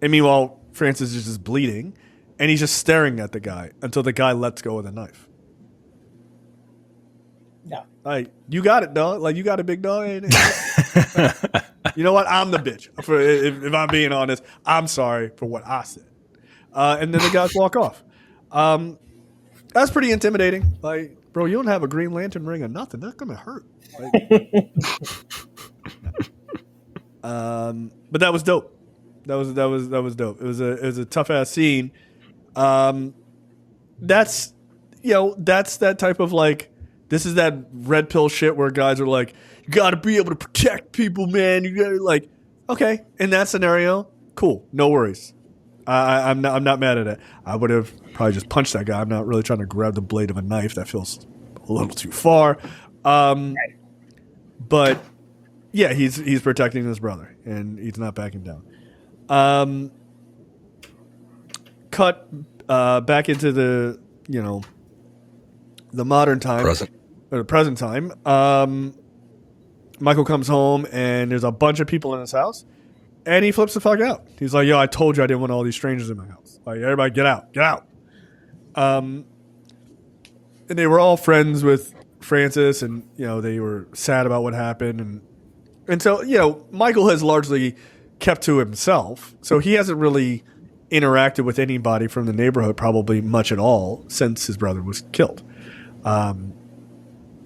meanwhile, Francis is just bleeding. And he's just staring at the guy until the guy lets go of the knife. No. Like, you got it, dog. Like, you got it, big dog. You know what? I'm the bitch. If I'm being honest, I'm sorry for what I said. And then the guys walk off. That's pretty intimidating. Like, bro, you don't have a Green Lantern ring or nothing. That's going to hurt. Like, but that was dope. That was dope. It was a tough ass scene. That's that type of like, this is that red pill shit where guys are like, you got to be able to protect people, man. You got to like, okay, in that scenario, cool, no worries. I'm not mad at it. I would have probably just punched that guy. I'm not really trying to grab the blade of a knife. That feels a little too far. But yeah, he's protecting his brother, and he's not backing down. Cut back into the the modern time, present time. Michael comes home, and there's a bunch of people in his house, and he flips the fuck out. He's like, "Yo, I told you I didn't want all these strangers in my house. Like, everybody, get out." And they were all friends with Francis, and they were sad about what happened, and so Michael has largely kept to himself, so he hasn't really interacted with anybody from the neighborhood probably much at all since his brother was killed.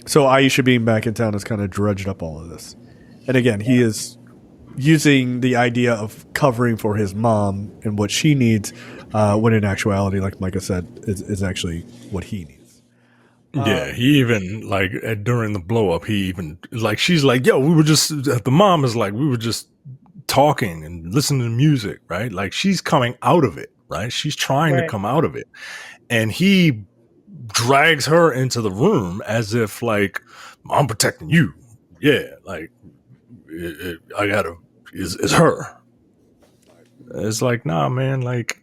So Aisha being back in town has kind of dredged up all of this, and again, he is using the idea of covering for his mom and what she needs, when in actuality, like Micah said, is actually what he needs. Yeah, he even like during the blow up, he even like she's like, "Yo, we were just." The mom is like, "We were just talking and listening to music, right?" Like she's coming out of it, right? She's trying to come out of it, and he drags her into the room as if like, "I'm protecting you." Yeah, like I gotta is her. It's like, nah, man, like.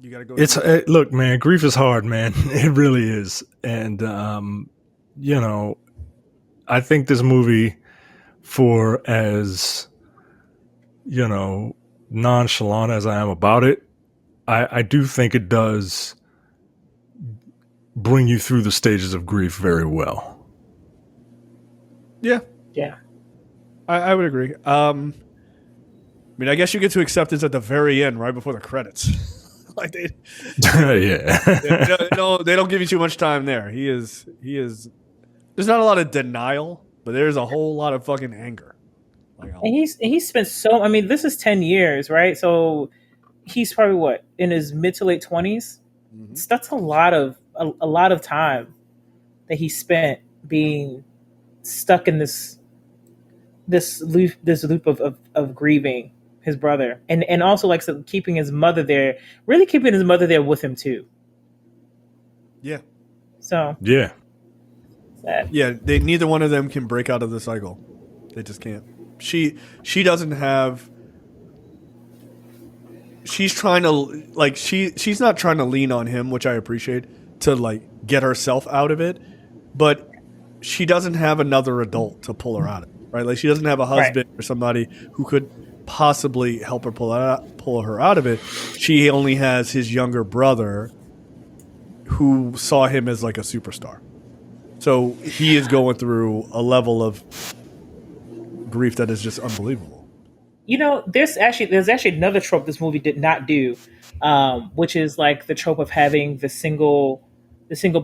You gotta go. Look, man, grief is hard, man. It really is. And, I think this movie, for as, nonchalant as I am about it, I do think it does bring you through the stages of grief very well. Yeah. Yeah. I would agree. I mean, I guess you get to acceptance at the very end, right before the credits. Like they don't give you too much time there. He is. There's not a lot of denial, but there's a whole lot of fucking anger. Like, and he's spent so. I mean, this is 10 years, right? So he's probably in his mid to late 20s. Mm-hmm. So that's a lot of time that he spent being stuck in this loop of grieving. his brother, and also like so keeping his mother there, really keeping his mother there with him too. Yeah. So Yeah. sad. Yeah, neither one of them can break out of the cycle. They just can't. She doesn't have. She's trying to like she's not trying to lean on him, which I appreciate, to like get herself out of it, but she doesn't have another adult to pull her out of it, right? Like she doesn't have a husband or somebody who could possibly help her pull her out of it. She only has his younger brother, who saw him as like a superstar. So he is going through a level of grief that is just unbelievable. You know, there's actually another trope this movie did not do, which is like the trope of having the single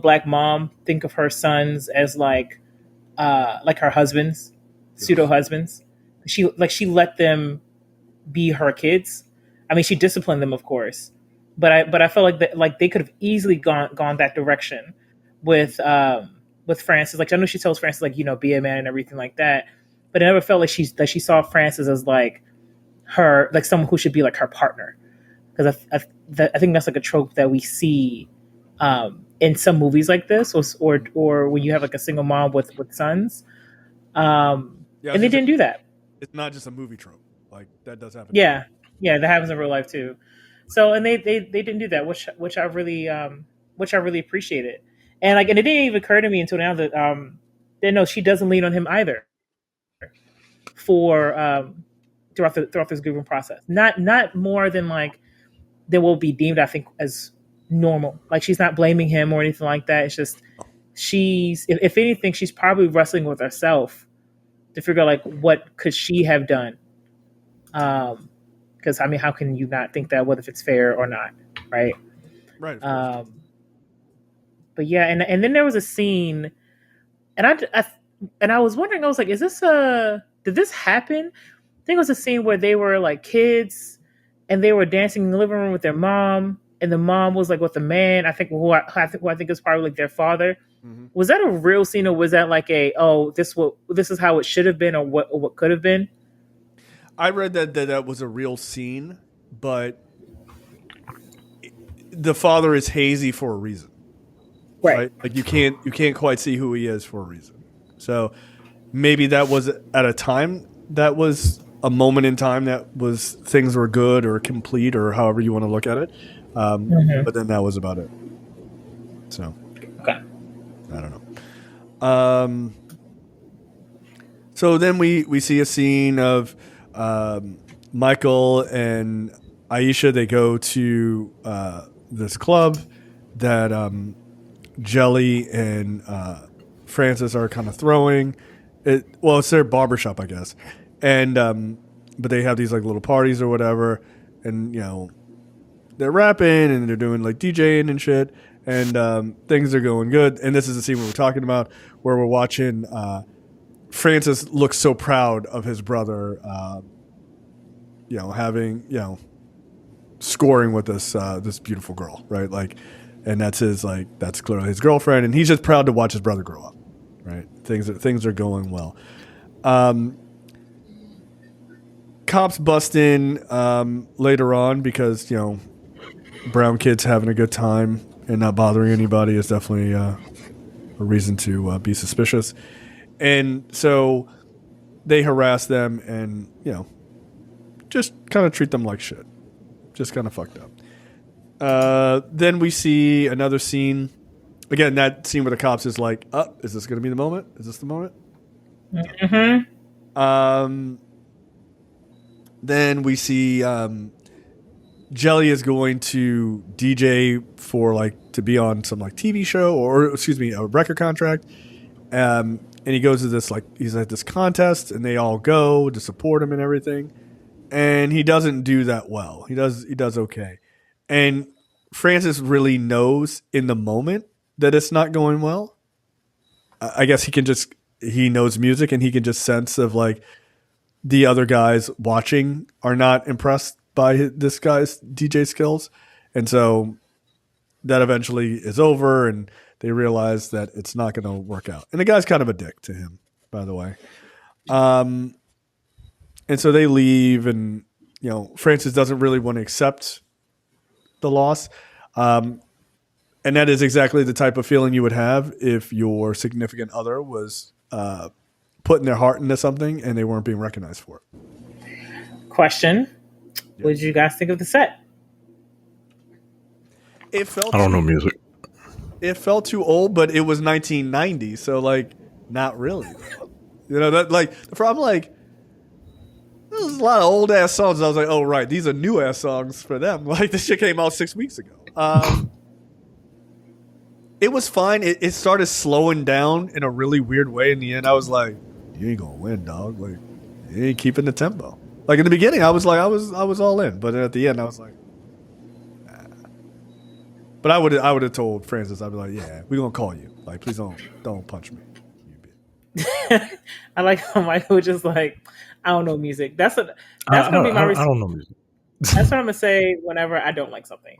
black mom think of her sons as like her husbands, pseudo husbands. She let them be her kids. I mean, she disciplined them, of course, but I felt like that like they could have easily gone that direction with Frances. Like I know she tells Frances like, you know, be a man and everything like that, but I never felt like she saw Frances as like her, like someone who should be like her partner, because I think that's like a trope that we see in some movies like this, or when you have like a single mom with sons, and they didn't do that. It's not just a movie trope. Like that does happen. Yeah, that happens in real life too. So and they didn't do that, which I really appreciated, and it didn't even occur to me until now that no, she doesn't lean on him either for throughout this grieving process. Not more than like they will be deemed, I think, as normal. Like she's not blaming him or anything like that. It's just she's, if anything, she's probably wrestling with herself to figure out like what could she have done. Because I mean, how can you not think that, whether if it's fair or not, right? Right. But yeah, and then there was a scene, and I was wondering, I was like, did this happen? I think it was a scene where they were like kids and they were dancing in the living room with their mom, and the mom was like with a man, I think who I think is probably like their father. Mm-hmm. Was that a real scene, or was that like this is how it should have been, or what could have been? I read that was a real scene, but the father is hazy for a reason. Right? Like you can't quite see who he is for a reason. So maybe that was at a time that was a moment in time that was things were good or complete or however you want to look at it. But then that was about it. So, okay. I don't know. So then we see a scene of Michael and Aisha. They go to this club that Jelly and Francis are kind of throwing. It's their barbershop, I guess. And but they have these like little parties or whatever, and you know they're rapping and they're doing like DJing and shit, and things are going good. And this is the scene we were talking about, where we're watching Francis look so proud of his brother, having scoring with this beautiful girl, right? Like, and that's clearly his girlfriend, and he's just proud to watch his brother grow up, right? Things are going well. Cops bust in later on because brown kids having a good time and not bothering anybody is definitely a reason to be suspicious, and so they harass them and just kind of treat them like shit, just kind of fucked up. Then we see another scene. Again, that scene where the cops is like, is this going to be the moment? Is this the moment? Mm-hmm. Then we see Jelly is going to DJ to be on some like TV show or a record contract. And he goes to this he's at this contest, and they all go to support him and everything. And he doesn't do that well. He does okay. And Francis really knows in the moment that it's not going well. I guess he knows music, and he can just sense of like the other guys watching are not impressed by this guy's DJ skills. And so that eventually is over, and they realize that it's not going to work out. And the guy's kind of a dick to him, by the way. And so they leave, and Francis doesn't really want to accept the loss. And that is exactly the type of feeling you would have if your significant other was putting their heart into something and they weren't being recognized for it. Question. What did you guys think of the set? I don't know music. It felt too old, but it was 1990, so like not really. That like the problem, like there's a lot of old ass songs. I was like, oh right, these are new ass songs for them. Like this shit came out 6 weeks ago. It was fine. It started slowing down in a really weird way. In the end, I was like, you ain't gonna win, dog. Like you ain't keeping the tempo. Like in the beginning, I was like, I was all in, but at the end, I was like. But I would have told Francis, I'd be like, yeah, we're gonna call you. Like, please don't punch me. I like how Michael was just like, I don't know music. That's gonna be my response. I don't know music. That's what I'm gonna say whenever I don't like something.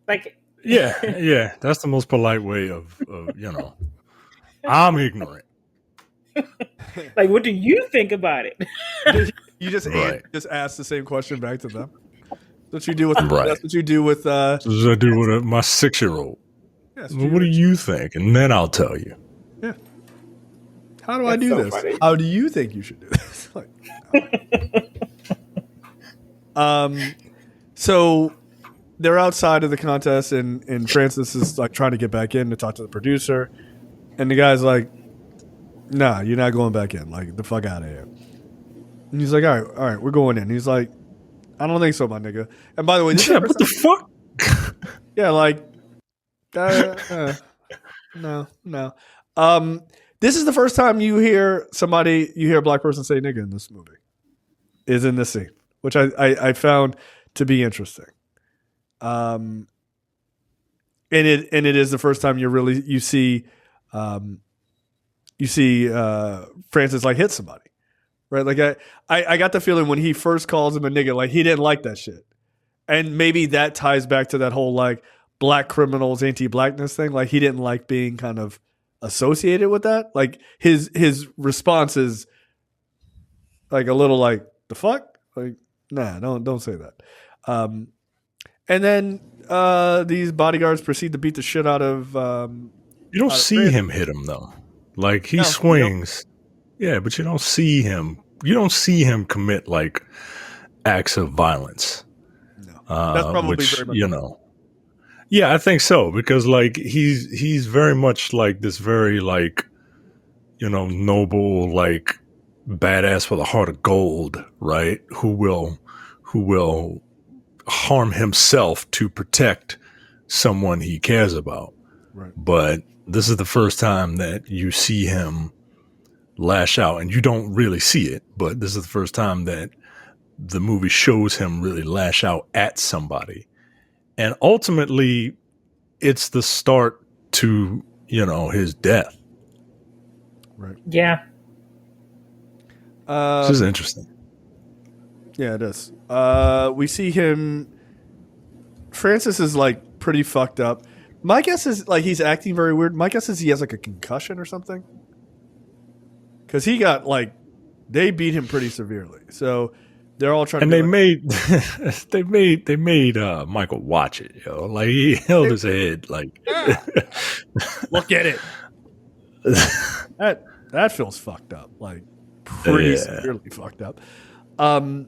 Like yeah. That's the most polite way of I'm ignorant. Like, what do you think about it? You just right. just ask the same question back to them. That's what you do with right. That's what you do with. That's what I do with my 6-year-old. Yeah, what do you think? And then I'll tell you. Yeah. How do I do this? Funny. How do you think you should do this? Like, so they're outside of the contest, and Francis is like trying to get back in to talk to the producer, and the guy's like, "Nah, you're not going back in. Like, the fuck out of here." And he's like, all right, we're going in. He's like, I don't think so, my nigga. And by the way, what the fuck? Yeah, like, no. This is the first time you hear a black person say nigga in this movie. Is in this scene, which I found to be interesting. And it is the first time you see Francis like hit somebody. Right, like I got the feeling when he first calls him a nigga, like he didn't like that shit, and maybe that ties back to that whole like black criminals anti-blackness thing. Like he didn't like being kind of associated with that. Like his response is like a little like the fuck, like nah, don't say that. And then these bodyguards proceed to beat the shit out of. You don't see him hit him though. Like he swings. Yeah, but you don't see him. You don't see him commit like acts of violence. No, that's probably very much Yeah, I think so because like he's very much like this very like noble like badass with a heart of gold, right? Who will harm himself to protect someone he cares about. Right. But this is the first time that you see him lash out, and you don't really see it, but this is the first time that the movie shows him really lash out at somebody, and ultimately it's the start to his death. Right. Yeah. This is interesting. Yeah, it is. We see him. Francis is like pretty fucked up. My guess is like he's acting very weird. My guess is he has like a concussion or something. Because he got they beat him pretty severely, so they're all trying. And they made Michael watch it, like he held his head, like look at it. That feels fucked up, like pretty severely fucked up. And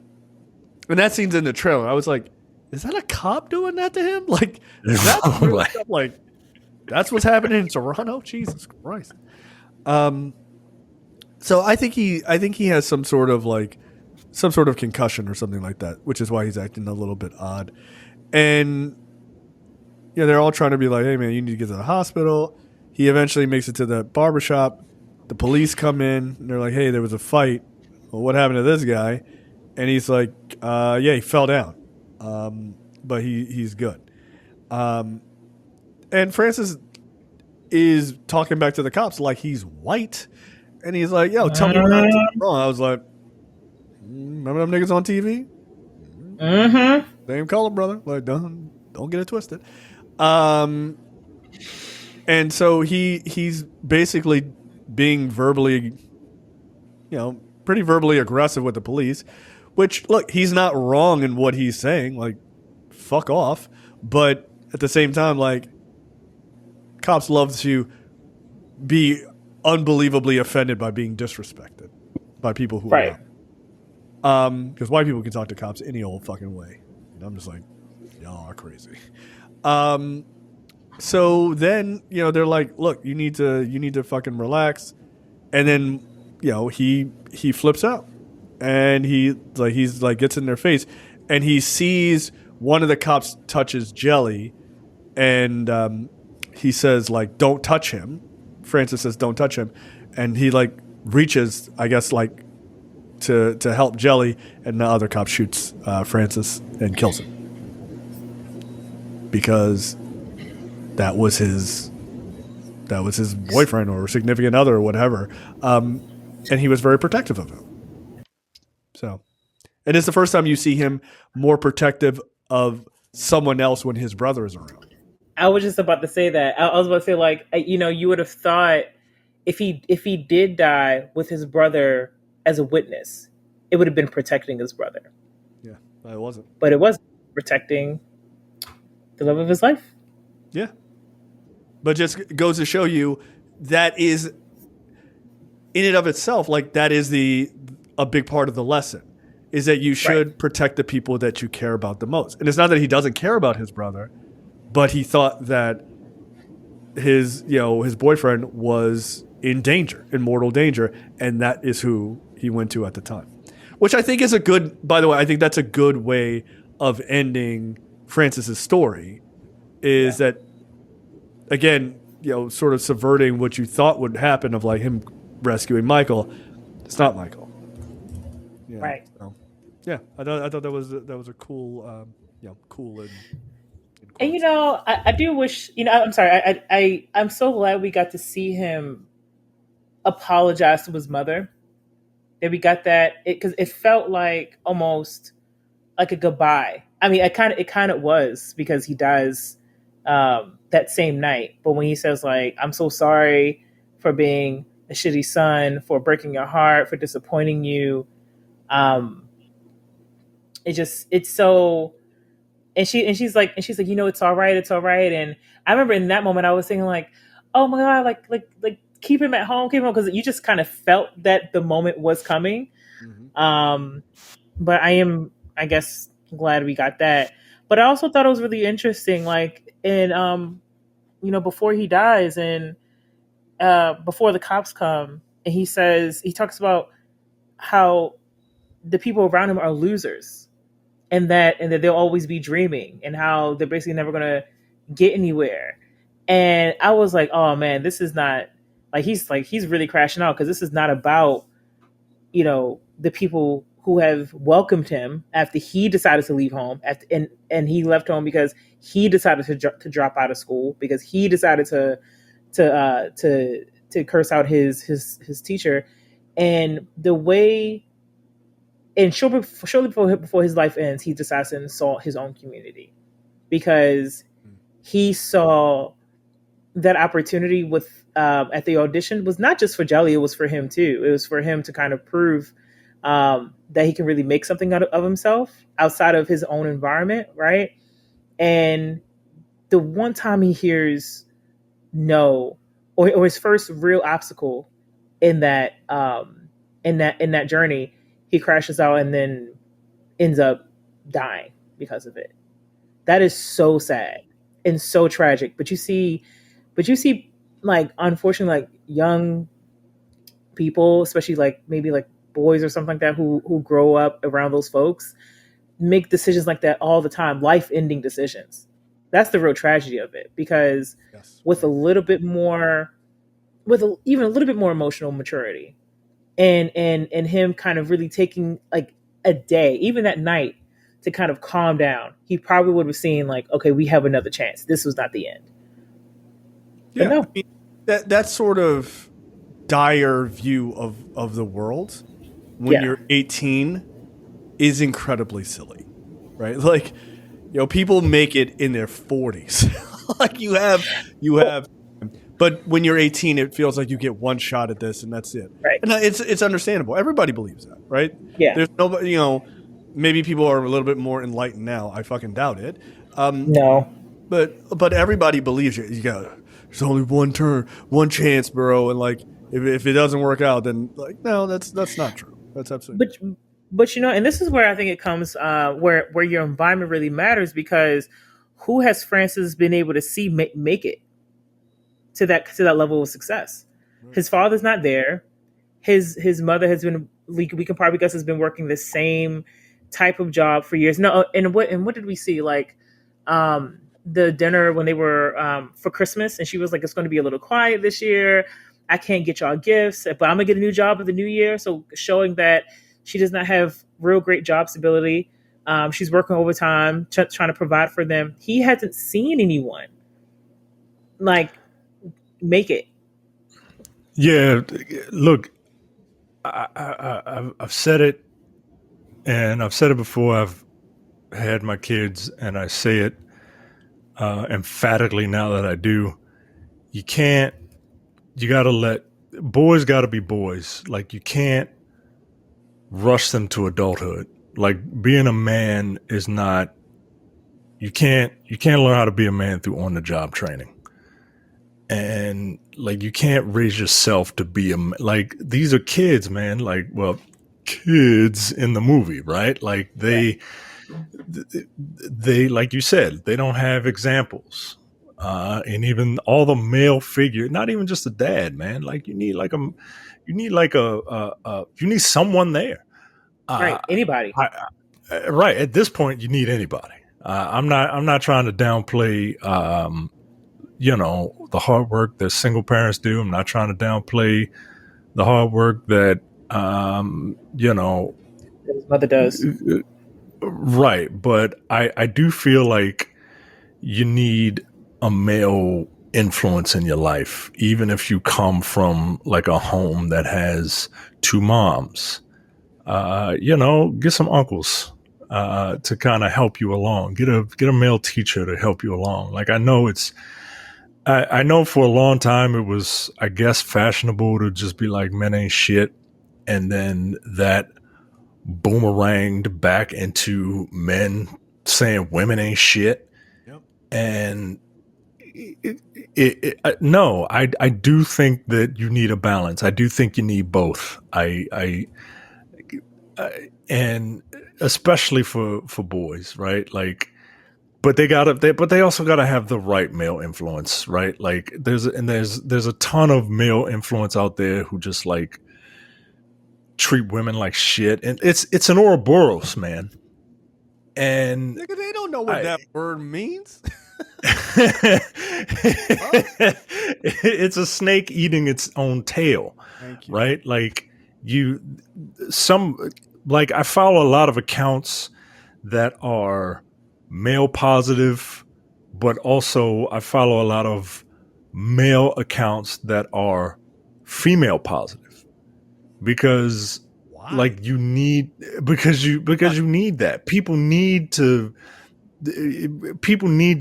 that scene's in the trailer. I was like, is that a cop doing that to him? Like, is that really stuff? Like that's what's happening in Toronto? Jesus Christ. So I think he has some sort of concussion or something like that, which is why he's acting a little bit odd. And they're all trying to be like, hey man, you need to get to the hospital. He eventually makes it to the barbershop. The police come in and they're like, hey, there was a fight. Well, what happened to this guy? And he's like, yeah, he fell down. But he's good. And Francis is talking back to the cops like he's white. And he's like, yo, tell me what I'm wrong. I was like, remember them niggas on TV? Mm-hmm. Same color, brother. Like, don't get it twisted. And so he's basically being verbally, pretty verbally aggressive with the police, Which, look, he's not wrong in what he's saying. Like, fuck off. But at the same time, like, cops love to be unbelievably offended by being disrespected by people who Right. are not. Because white people can talk to cops any old fucking way. And I'm just like, y'all are crazy. So then, you know, they're like, look, you need to fucking relax. And then, you know, he flips out. And he's like gets in their face, and he sees one of the cops touches Jelly, and he says like, "Don't touch him." Francis says, "Don't touch him," and he like reaches, I guess, like to help Jelly, and the other cop shoots Francis and kills him because that was his boyfriend or significant other or whatever, and he was very protective of him. So, and it's the first time you see him more protective of someone else when his brother is around. I was just about to say that. I was about to say, like, you know, you would have thought if he did die with his brother as a witness, it would have been protecting his brother. Yeah, it wasn't. But it was protecting the love of his life. Yeah. But just goes to show you that is, in and of itself, like that is a big part of the lesson, is that you should protect the people that you care about the most. And it's not that he doesn't care about his brother, but he thought that his boyfriend was in danger, in mortal danger, and that is who he went to at the time. Which I think is by the way, I think that's a good way of ending Francis's story, is that, again, you know, sort of subverting what you thought would happen of like him rescuing Michael. It's not Michael. Yeah, right. So, yeah, I thought that was a cool, cool and you know, I do wish, you know, I'm sorry, I'm so glad we got to see him apologize to his mother. That we got that, because it felt like almost like a goodbye. I mean, it kind of was, because he dies that same night. But when he says like, "I'm so sorry for being a shitty son, for breaking your heart, for disappointing you," it's so. And she's like, you know, it's all right. And I remember in that moment I was thinking like, oh my God, like keep him at home, because you just kind of felt that the moment was coming. Mm-hmm. But I guess, glad we got that. But I also thought it was really interesting, like in you know, before he dies and before the cops come, and he talks about how the people around him are losers, and that they'll always be dreaming, and how they're basically never going to get anywhere. And I was like, oh man, this is not he's really crashing out, because this is not about, you know, the people who have welcomed him after he decided to leave home, and he left home because he decided to drop out of school, because he decided to curse out his teacher, and the way. And shortly before his life ends, he decides to insult his own community, because he saw that opportunity with at the audition was not just for Jelly, it was for him too. It was for him to kind of prove that he can really make something out of himself outside of his own environment, right? And the one time he hears no, or his first real obstacle in that journey, he crashes out and then ends up dying because of it. That is so sad and so tragic. But you see, like, unfortunately, like young people, especially like maybe like boys or something like that, who grow up around those folks, make decisions like that all the time, life-ending decisions. That's the real tragedy of it, because with even a little bit more emotional maturity, and him kind of really taking like a day, even that night, to kind of calm down, he probably would have seen like, okay, we have another chance. This was not the end. Yeah, no. I mean, that sort of dire view of the world when you're 18 is incredibly silly, right? Like, you know, people make it in their 40s. Like you have. But when you're 18, it feels like you get one shot at this and that's it. Right. And it's understandable. Everybody believes that, right? Yeah. There's nobody, you know, maybe people are a little bit more enlightened now. I fucking doubt it. No. But everybody believes you. You got there's only one turn, one chance, bro. And like if it doesn't work out, then like no, that's not true. That's absolutely. But and this is where I think it comes where your environment really matters, because who has Francis been able to see make it to that level of success? Right. His father's not there. His mother has been, we can probably guess, has been working the same type of job for years. No, and what did we see? Like the dinner when they were for Christmas, and she was like, "It's going to be a little quiet this year. I can't get y'all gifts, but I'm gonna get a new job in the new year." So showing that she does not have real great job stability. She's working overtime, trying to provide for them. He hasn't seen anyone like make it. Yeah, look, I've said it, and I've said it before. I've had my kids, and I say it emphatically now that I do. You gotta let boys gotta be boys. Like, you can't rush them to adulthood. Like, being a man is not, you can't learn how to be a man through on the job training. And like, you can't raise yourself to be like, these are kids, man. Like, well, kids in the movie, right? Like they like you said, they don't have examples. And even all the male figure, not even just a dad, man. Like, you need someone there. Right. Anybody. Right. At this point, you need anybody. I'm not trying to downplay, the hard work that single parents do. I'm not trying to downplay the hard work that, his mother does. Right. But I do feel like you need a male influence in your life, even if you come from like a home that has two moms. Get some uncles to kind of help you along. Get a male teacher to help you along. Like, I know I know for a long time it was, I guess, fashionable to just be like, men ain't shit, and then that boomeranged back into men saying women ain't shit. Yep. And no, I do think that you need a balance. I do think you need both. And especially for boys, right? Like, but they also gotta have the right male influence, right? Like, there's a ton of male influence out there who just like treat women like shit, and it's an Ouroboros, man. And they don't know what that word means. It's a snake eating its own tail. Thank you. Right? Like, I follow a lot of accounts that are male positive, but also I follow a lot of male accounts that are female positive, because like you need that. People need to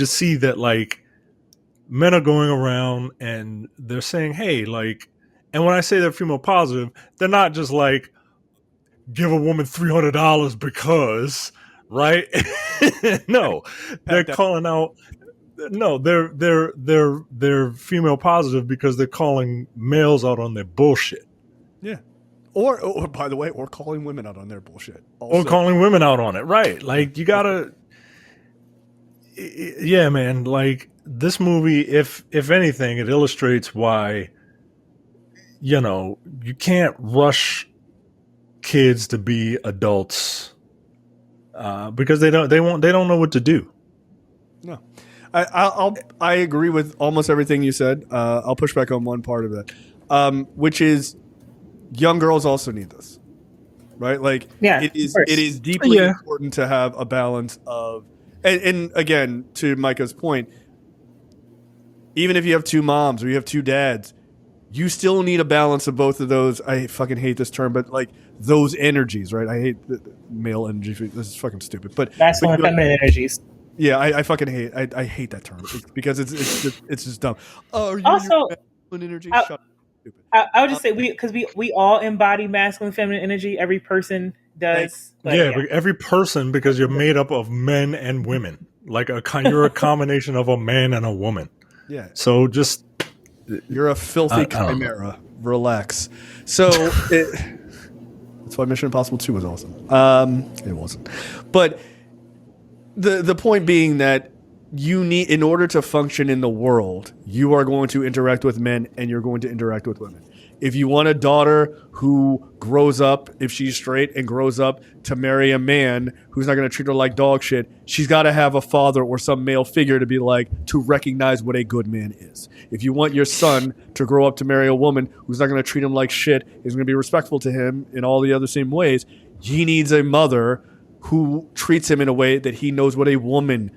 see that, like, men are going around and they're saying, hey, like, and when I say they're female positive, they're not just like, give a woman $300 because, right? No, they're calling out. No, they're female positive because they're calling males out on their bullshit. Yeah. Or by the way, or calling women out on their bullshit. Also. Or calling women out on it, right? Like, you gotta, yeah, man. Like, this movie, if anything, it illustrates why, you can't rush kids to be adults because they don't know what to do. No, I agree with almost everything you said. I'll push back on one part of that, which is young girls also need this, right? Like, yeah, it is deeply important to have a balance of, and again, to Micah's point, even if you have two moms or you have two dads, you still need a balance of both of those. I fucking hate this term, but like those energies, right? I hate the male energy. This is fucking stupid. But masculine and feminine energies. Yeah, I fucking hate. I hate that term because it's just dumb. Oh, also, masculine energy. I would just say we all embody masculine and feminine energy. Every person does. But Yeah, but every person, because you're made up of men and women. Like you're a combination of a man and a woman. Yeah. So just You're a filthy chimera. Relax. So that's why Mission Impossible 2 was awesome. It wasn't. But the point being that you need, in order to function in the world, you are going to interact with men and you're going to interact with women. If you want a daughter who grows up, if she's straight and grows up to marry a man who's not going to treat her like dog shit, she's got to have a father or some male figure to be like, to recognize what a good man is. If you want your son to grow up to marry a woman who's not going to treat him like shit, is going to be respectful to him in all the other same ways, he needs a mother who treats him in a way that he knows what a woman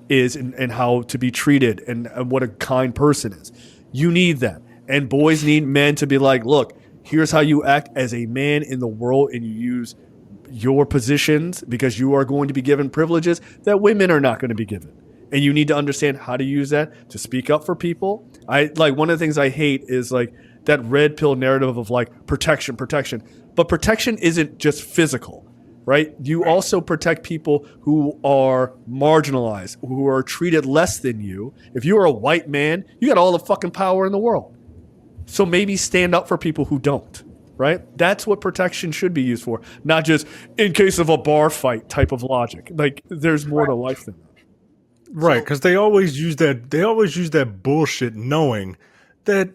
is and how to be treated and what a kind person is. You need that. And boys need men to be like, look, here's how you act as a man in the world, and you use your positions because you are going to be given privileges that women are not going to be given. And you need to understand how to use that to speak up for people. One of the things I hate is like that red pill narrative of like protection. But protection isn't just physical, right? You also protect people who are marginalized, who are treated less than you. If you are a white man, you got all the fucking power in the world. So maybe stand up for people who don't, right? That's what protection should be used for, not just in case of a bar fight type of logic. Like there's more to life than that. right, because they always use that. They always use that bullshit, knowing that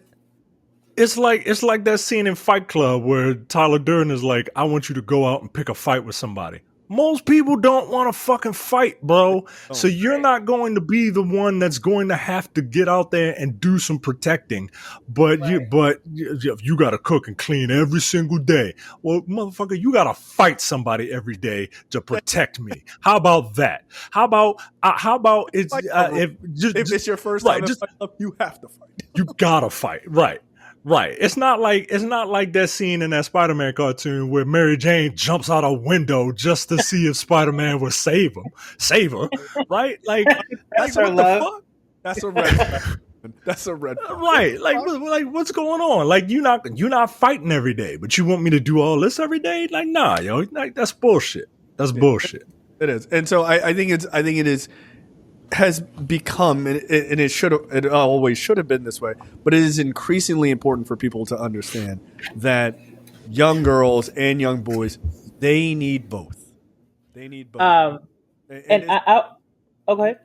it's like that scene in Fight Club where Tyler Durden is like, "I want you to go out and pick a fight with somebody." Most people don't want to fucking fight, bro. So you're not going to be the one that's going to have to get out there and do some protecting. But you got to cook and clean every single day. Well, motherfucker, you got to fight somebody every day to protect me. How about that? How about it's if it's your first time, you have to fight. You gotta fight, right? Right. It's not like that scene in that Spider-Man cartoon where Mary Jane jumps out a window just to see if Spider-Man will save her, right? Like that's what the fuck? That's a red flag. That's a red flag. Right. Like what's going on? Like you're not fighting every day, but you want me to do all this every day? Like, nah, yo, like that's bullshit. That's bullshit. It is. And so I think it is has become, and it always should have been this way, but it is increasingly important for people to understand that young girls and young boys, they need both. They need both. Go ahead.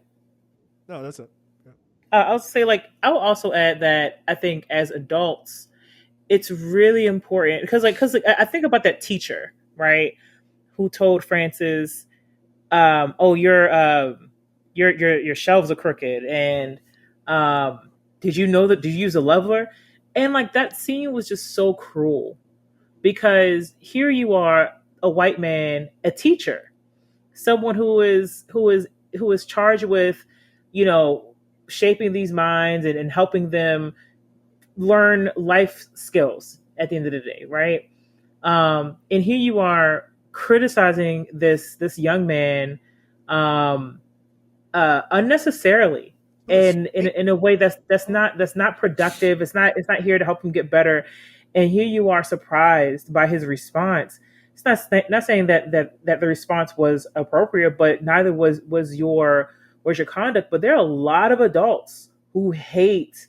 No, that's it. Yeah. I'll say, like, I will also add that I think as adults, it's really important because I think about that teacher, right, who told Francis, "Oh, your shelves are crooked," and did you know that? Did you use a leveler? And like that scene was just so cruel because here you are, a white man, a teacher, someone who is charged with, shaping these minds and helping them learn life skills at the end of the day, right? And here you are criticizing this young man unnecessarily and in a way that's not productive. It's not here to help him get better. And here you are surprised by his response. It's not saying that the response was appropriate, but neither was your conduct. But there are a lot of adults who hate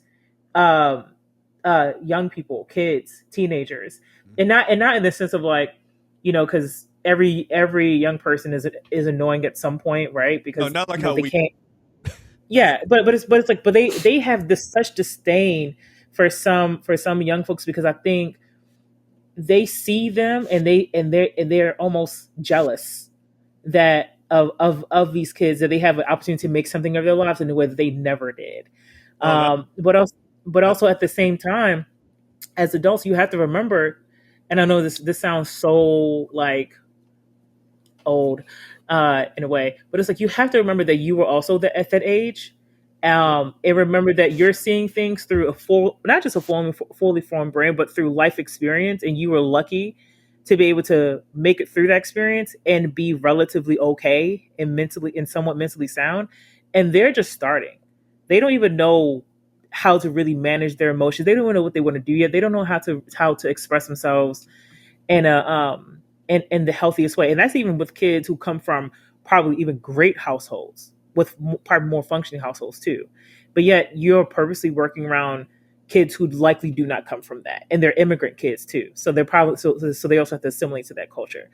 young people, kids, teenagers, and not in the sense of like, because every young person is annoying at some point, right? Because not like how they can't. Yeah, but it's like, but they have this such disdain for some young folks because I think they see them and they're almost jealous that of these kids, that they have an opportunity to make something of their lives in a way that they never did. But also at the same time, as adults, you have to remember, and I know this sounds so like old in a way, but it's like you have to remember that you were also at that age, and remember that you're seeing things through not just a fully formed brain, but through life experience, and you were lucky to be able to make it through that experience and be relatively okay and somewhat mentally sound. And they're just starting. They don't even know how to really manage their emotions. They don't even know what they want to do yet. They don't know how to express themselves in a in the healthiest way. And that's even with kids who come from probably even great households, with probably more functioning households too. But yet you're purposely working around kids who likely do not come from that, and they're immigrant kids too. So they're probably so they also have to assimilate to that culture.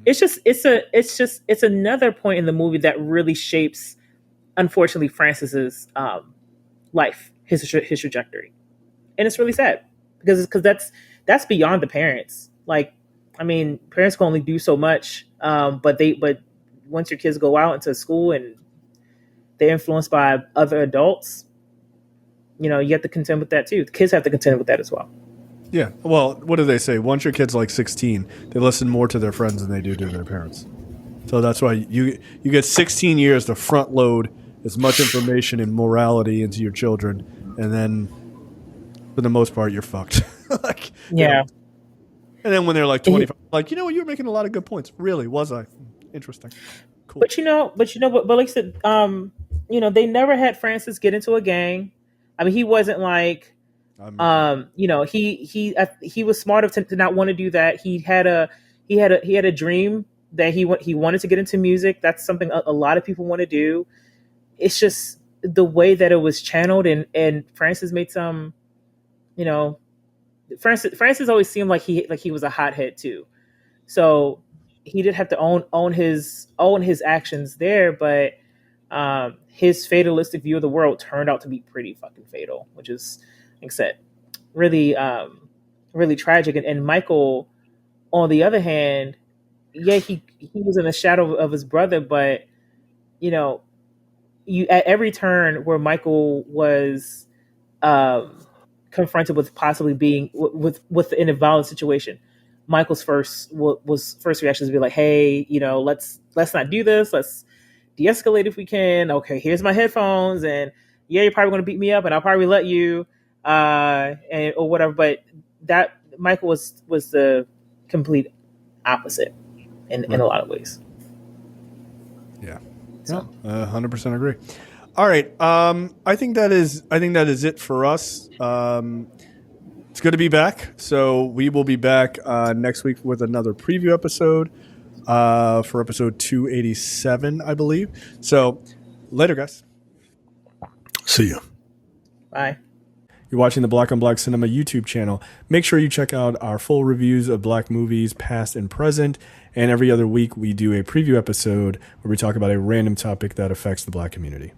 It's another point in the movie that really shapes, unfortunately, Francis's life, his trajectory, and it's really sad because that's beyond the parents. Like, I mean, parents can only do so much, but once your kids go out into school and they're influenced by other adults, you have to contend with that too. The kids have to contend with that as well. Yeah. Well, what do they say? Once your kid's like 16, they listen more to their friends than they do to their parents. So that's why you get 16 years to front load as much information and morality into your children, and then for the most part, you're fucked. Like, yeah. And then when they're like 25, like, you were making a lot of good points. Really, was I? Interesting. Cool. But like I said, they never had Francis get into a gang. I mean, he wasn't like, he was smart enough to not want to do that. He had a dream that he wanted to get into music. That's something a lot of people want to do. It's just the way that it was channeled, and Francis made some, Francis always seemed like he was a hothead too. So he did have to own his actions there, but his fatalistic view of the world turned out to be pretty fucking fatal, which is, like I said, really, really tragic. And Michael, on the other hand, yeah, he was in the shadow of his brother, but you at every turn where Michael was confronted with possibly being in a violent situation, Michael's first reaction is to be like, hey, let's not do this. Let's de-escalate if we can. Okay, here's my headphones, and yeah, you're probably going to beat me up, and I'll probably let you, or whatever. But that Michael was the complete opposite in a lot of ways. Yeah, so 100% agree. All right, I think that is it for us. It's good to be back. So we will be back next week with another preview episode for episode 287, I believe. So later, guys. See you. Bye. You're watching the Black on Black Cinema YouTube channel. Make sure you check out our full reviews of Black movies, past and present. And every other week, we do a preview episode where we talk about a random topic that affects the Black community.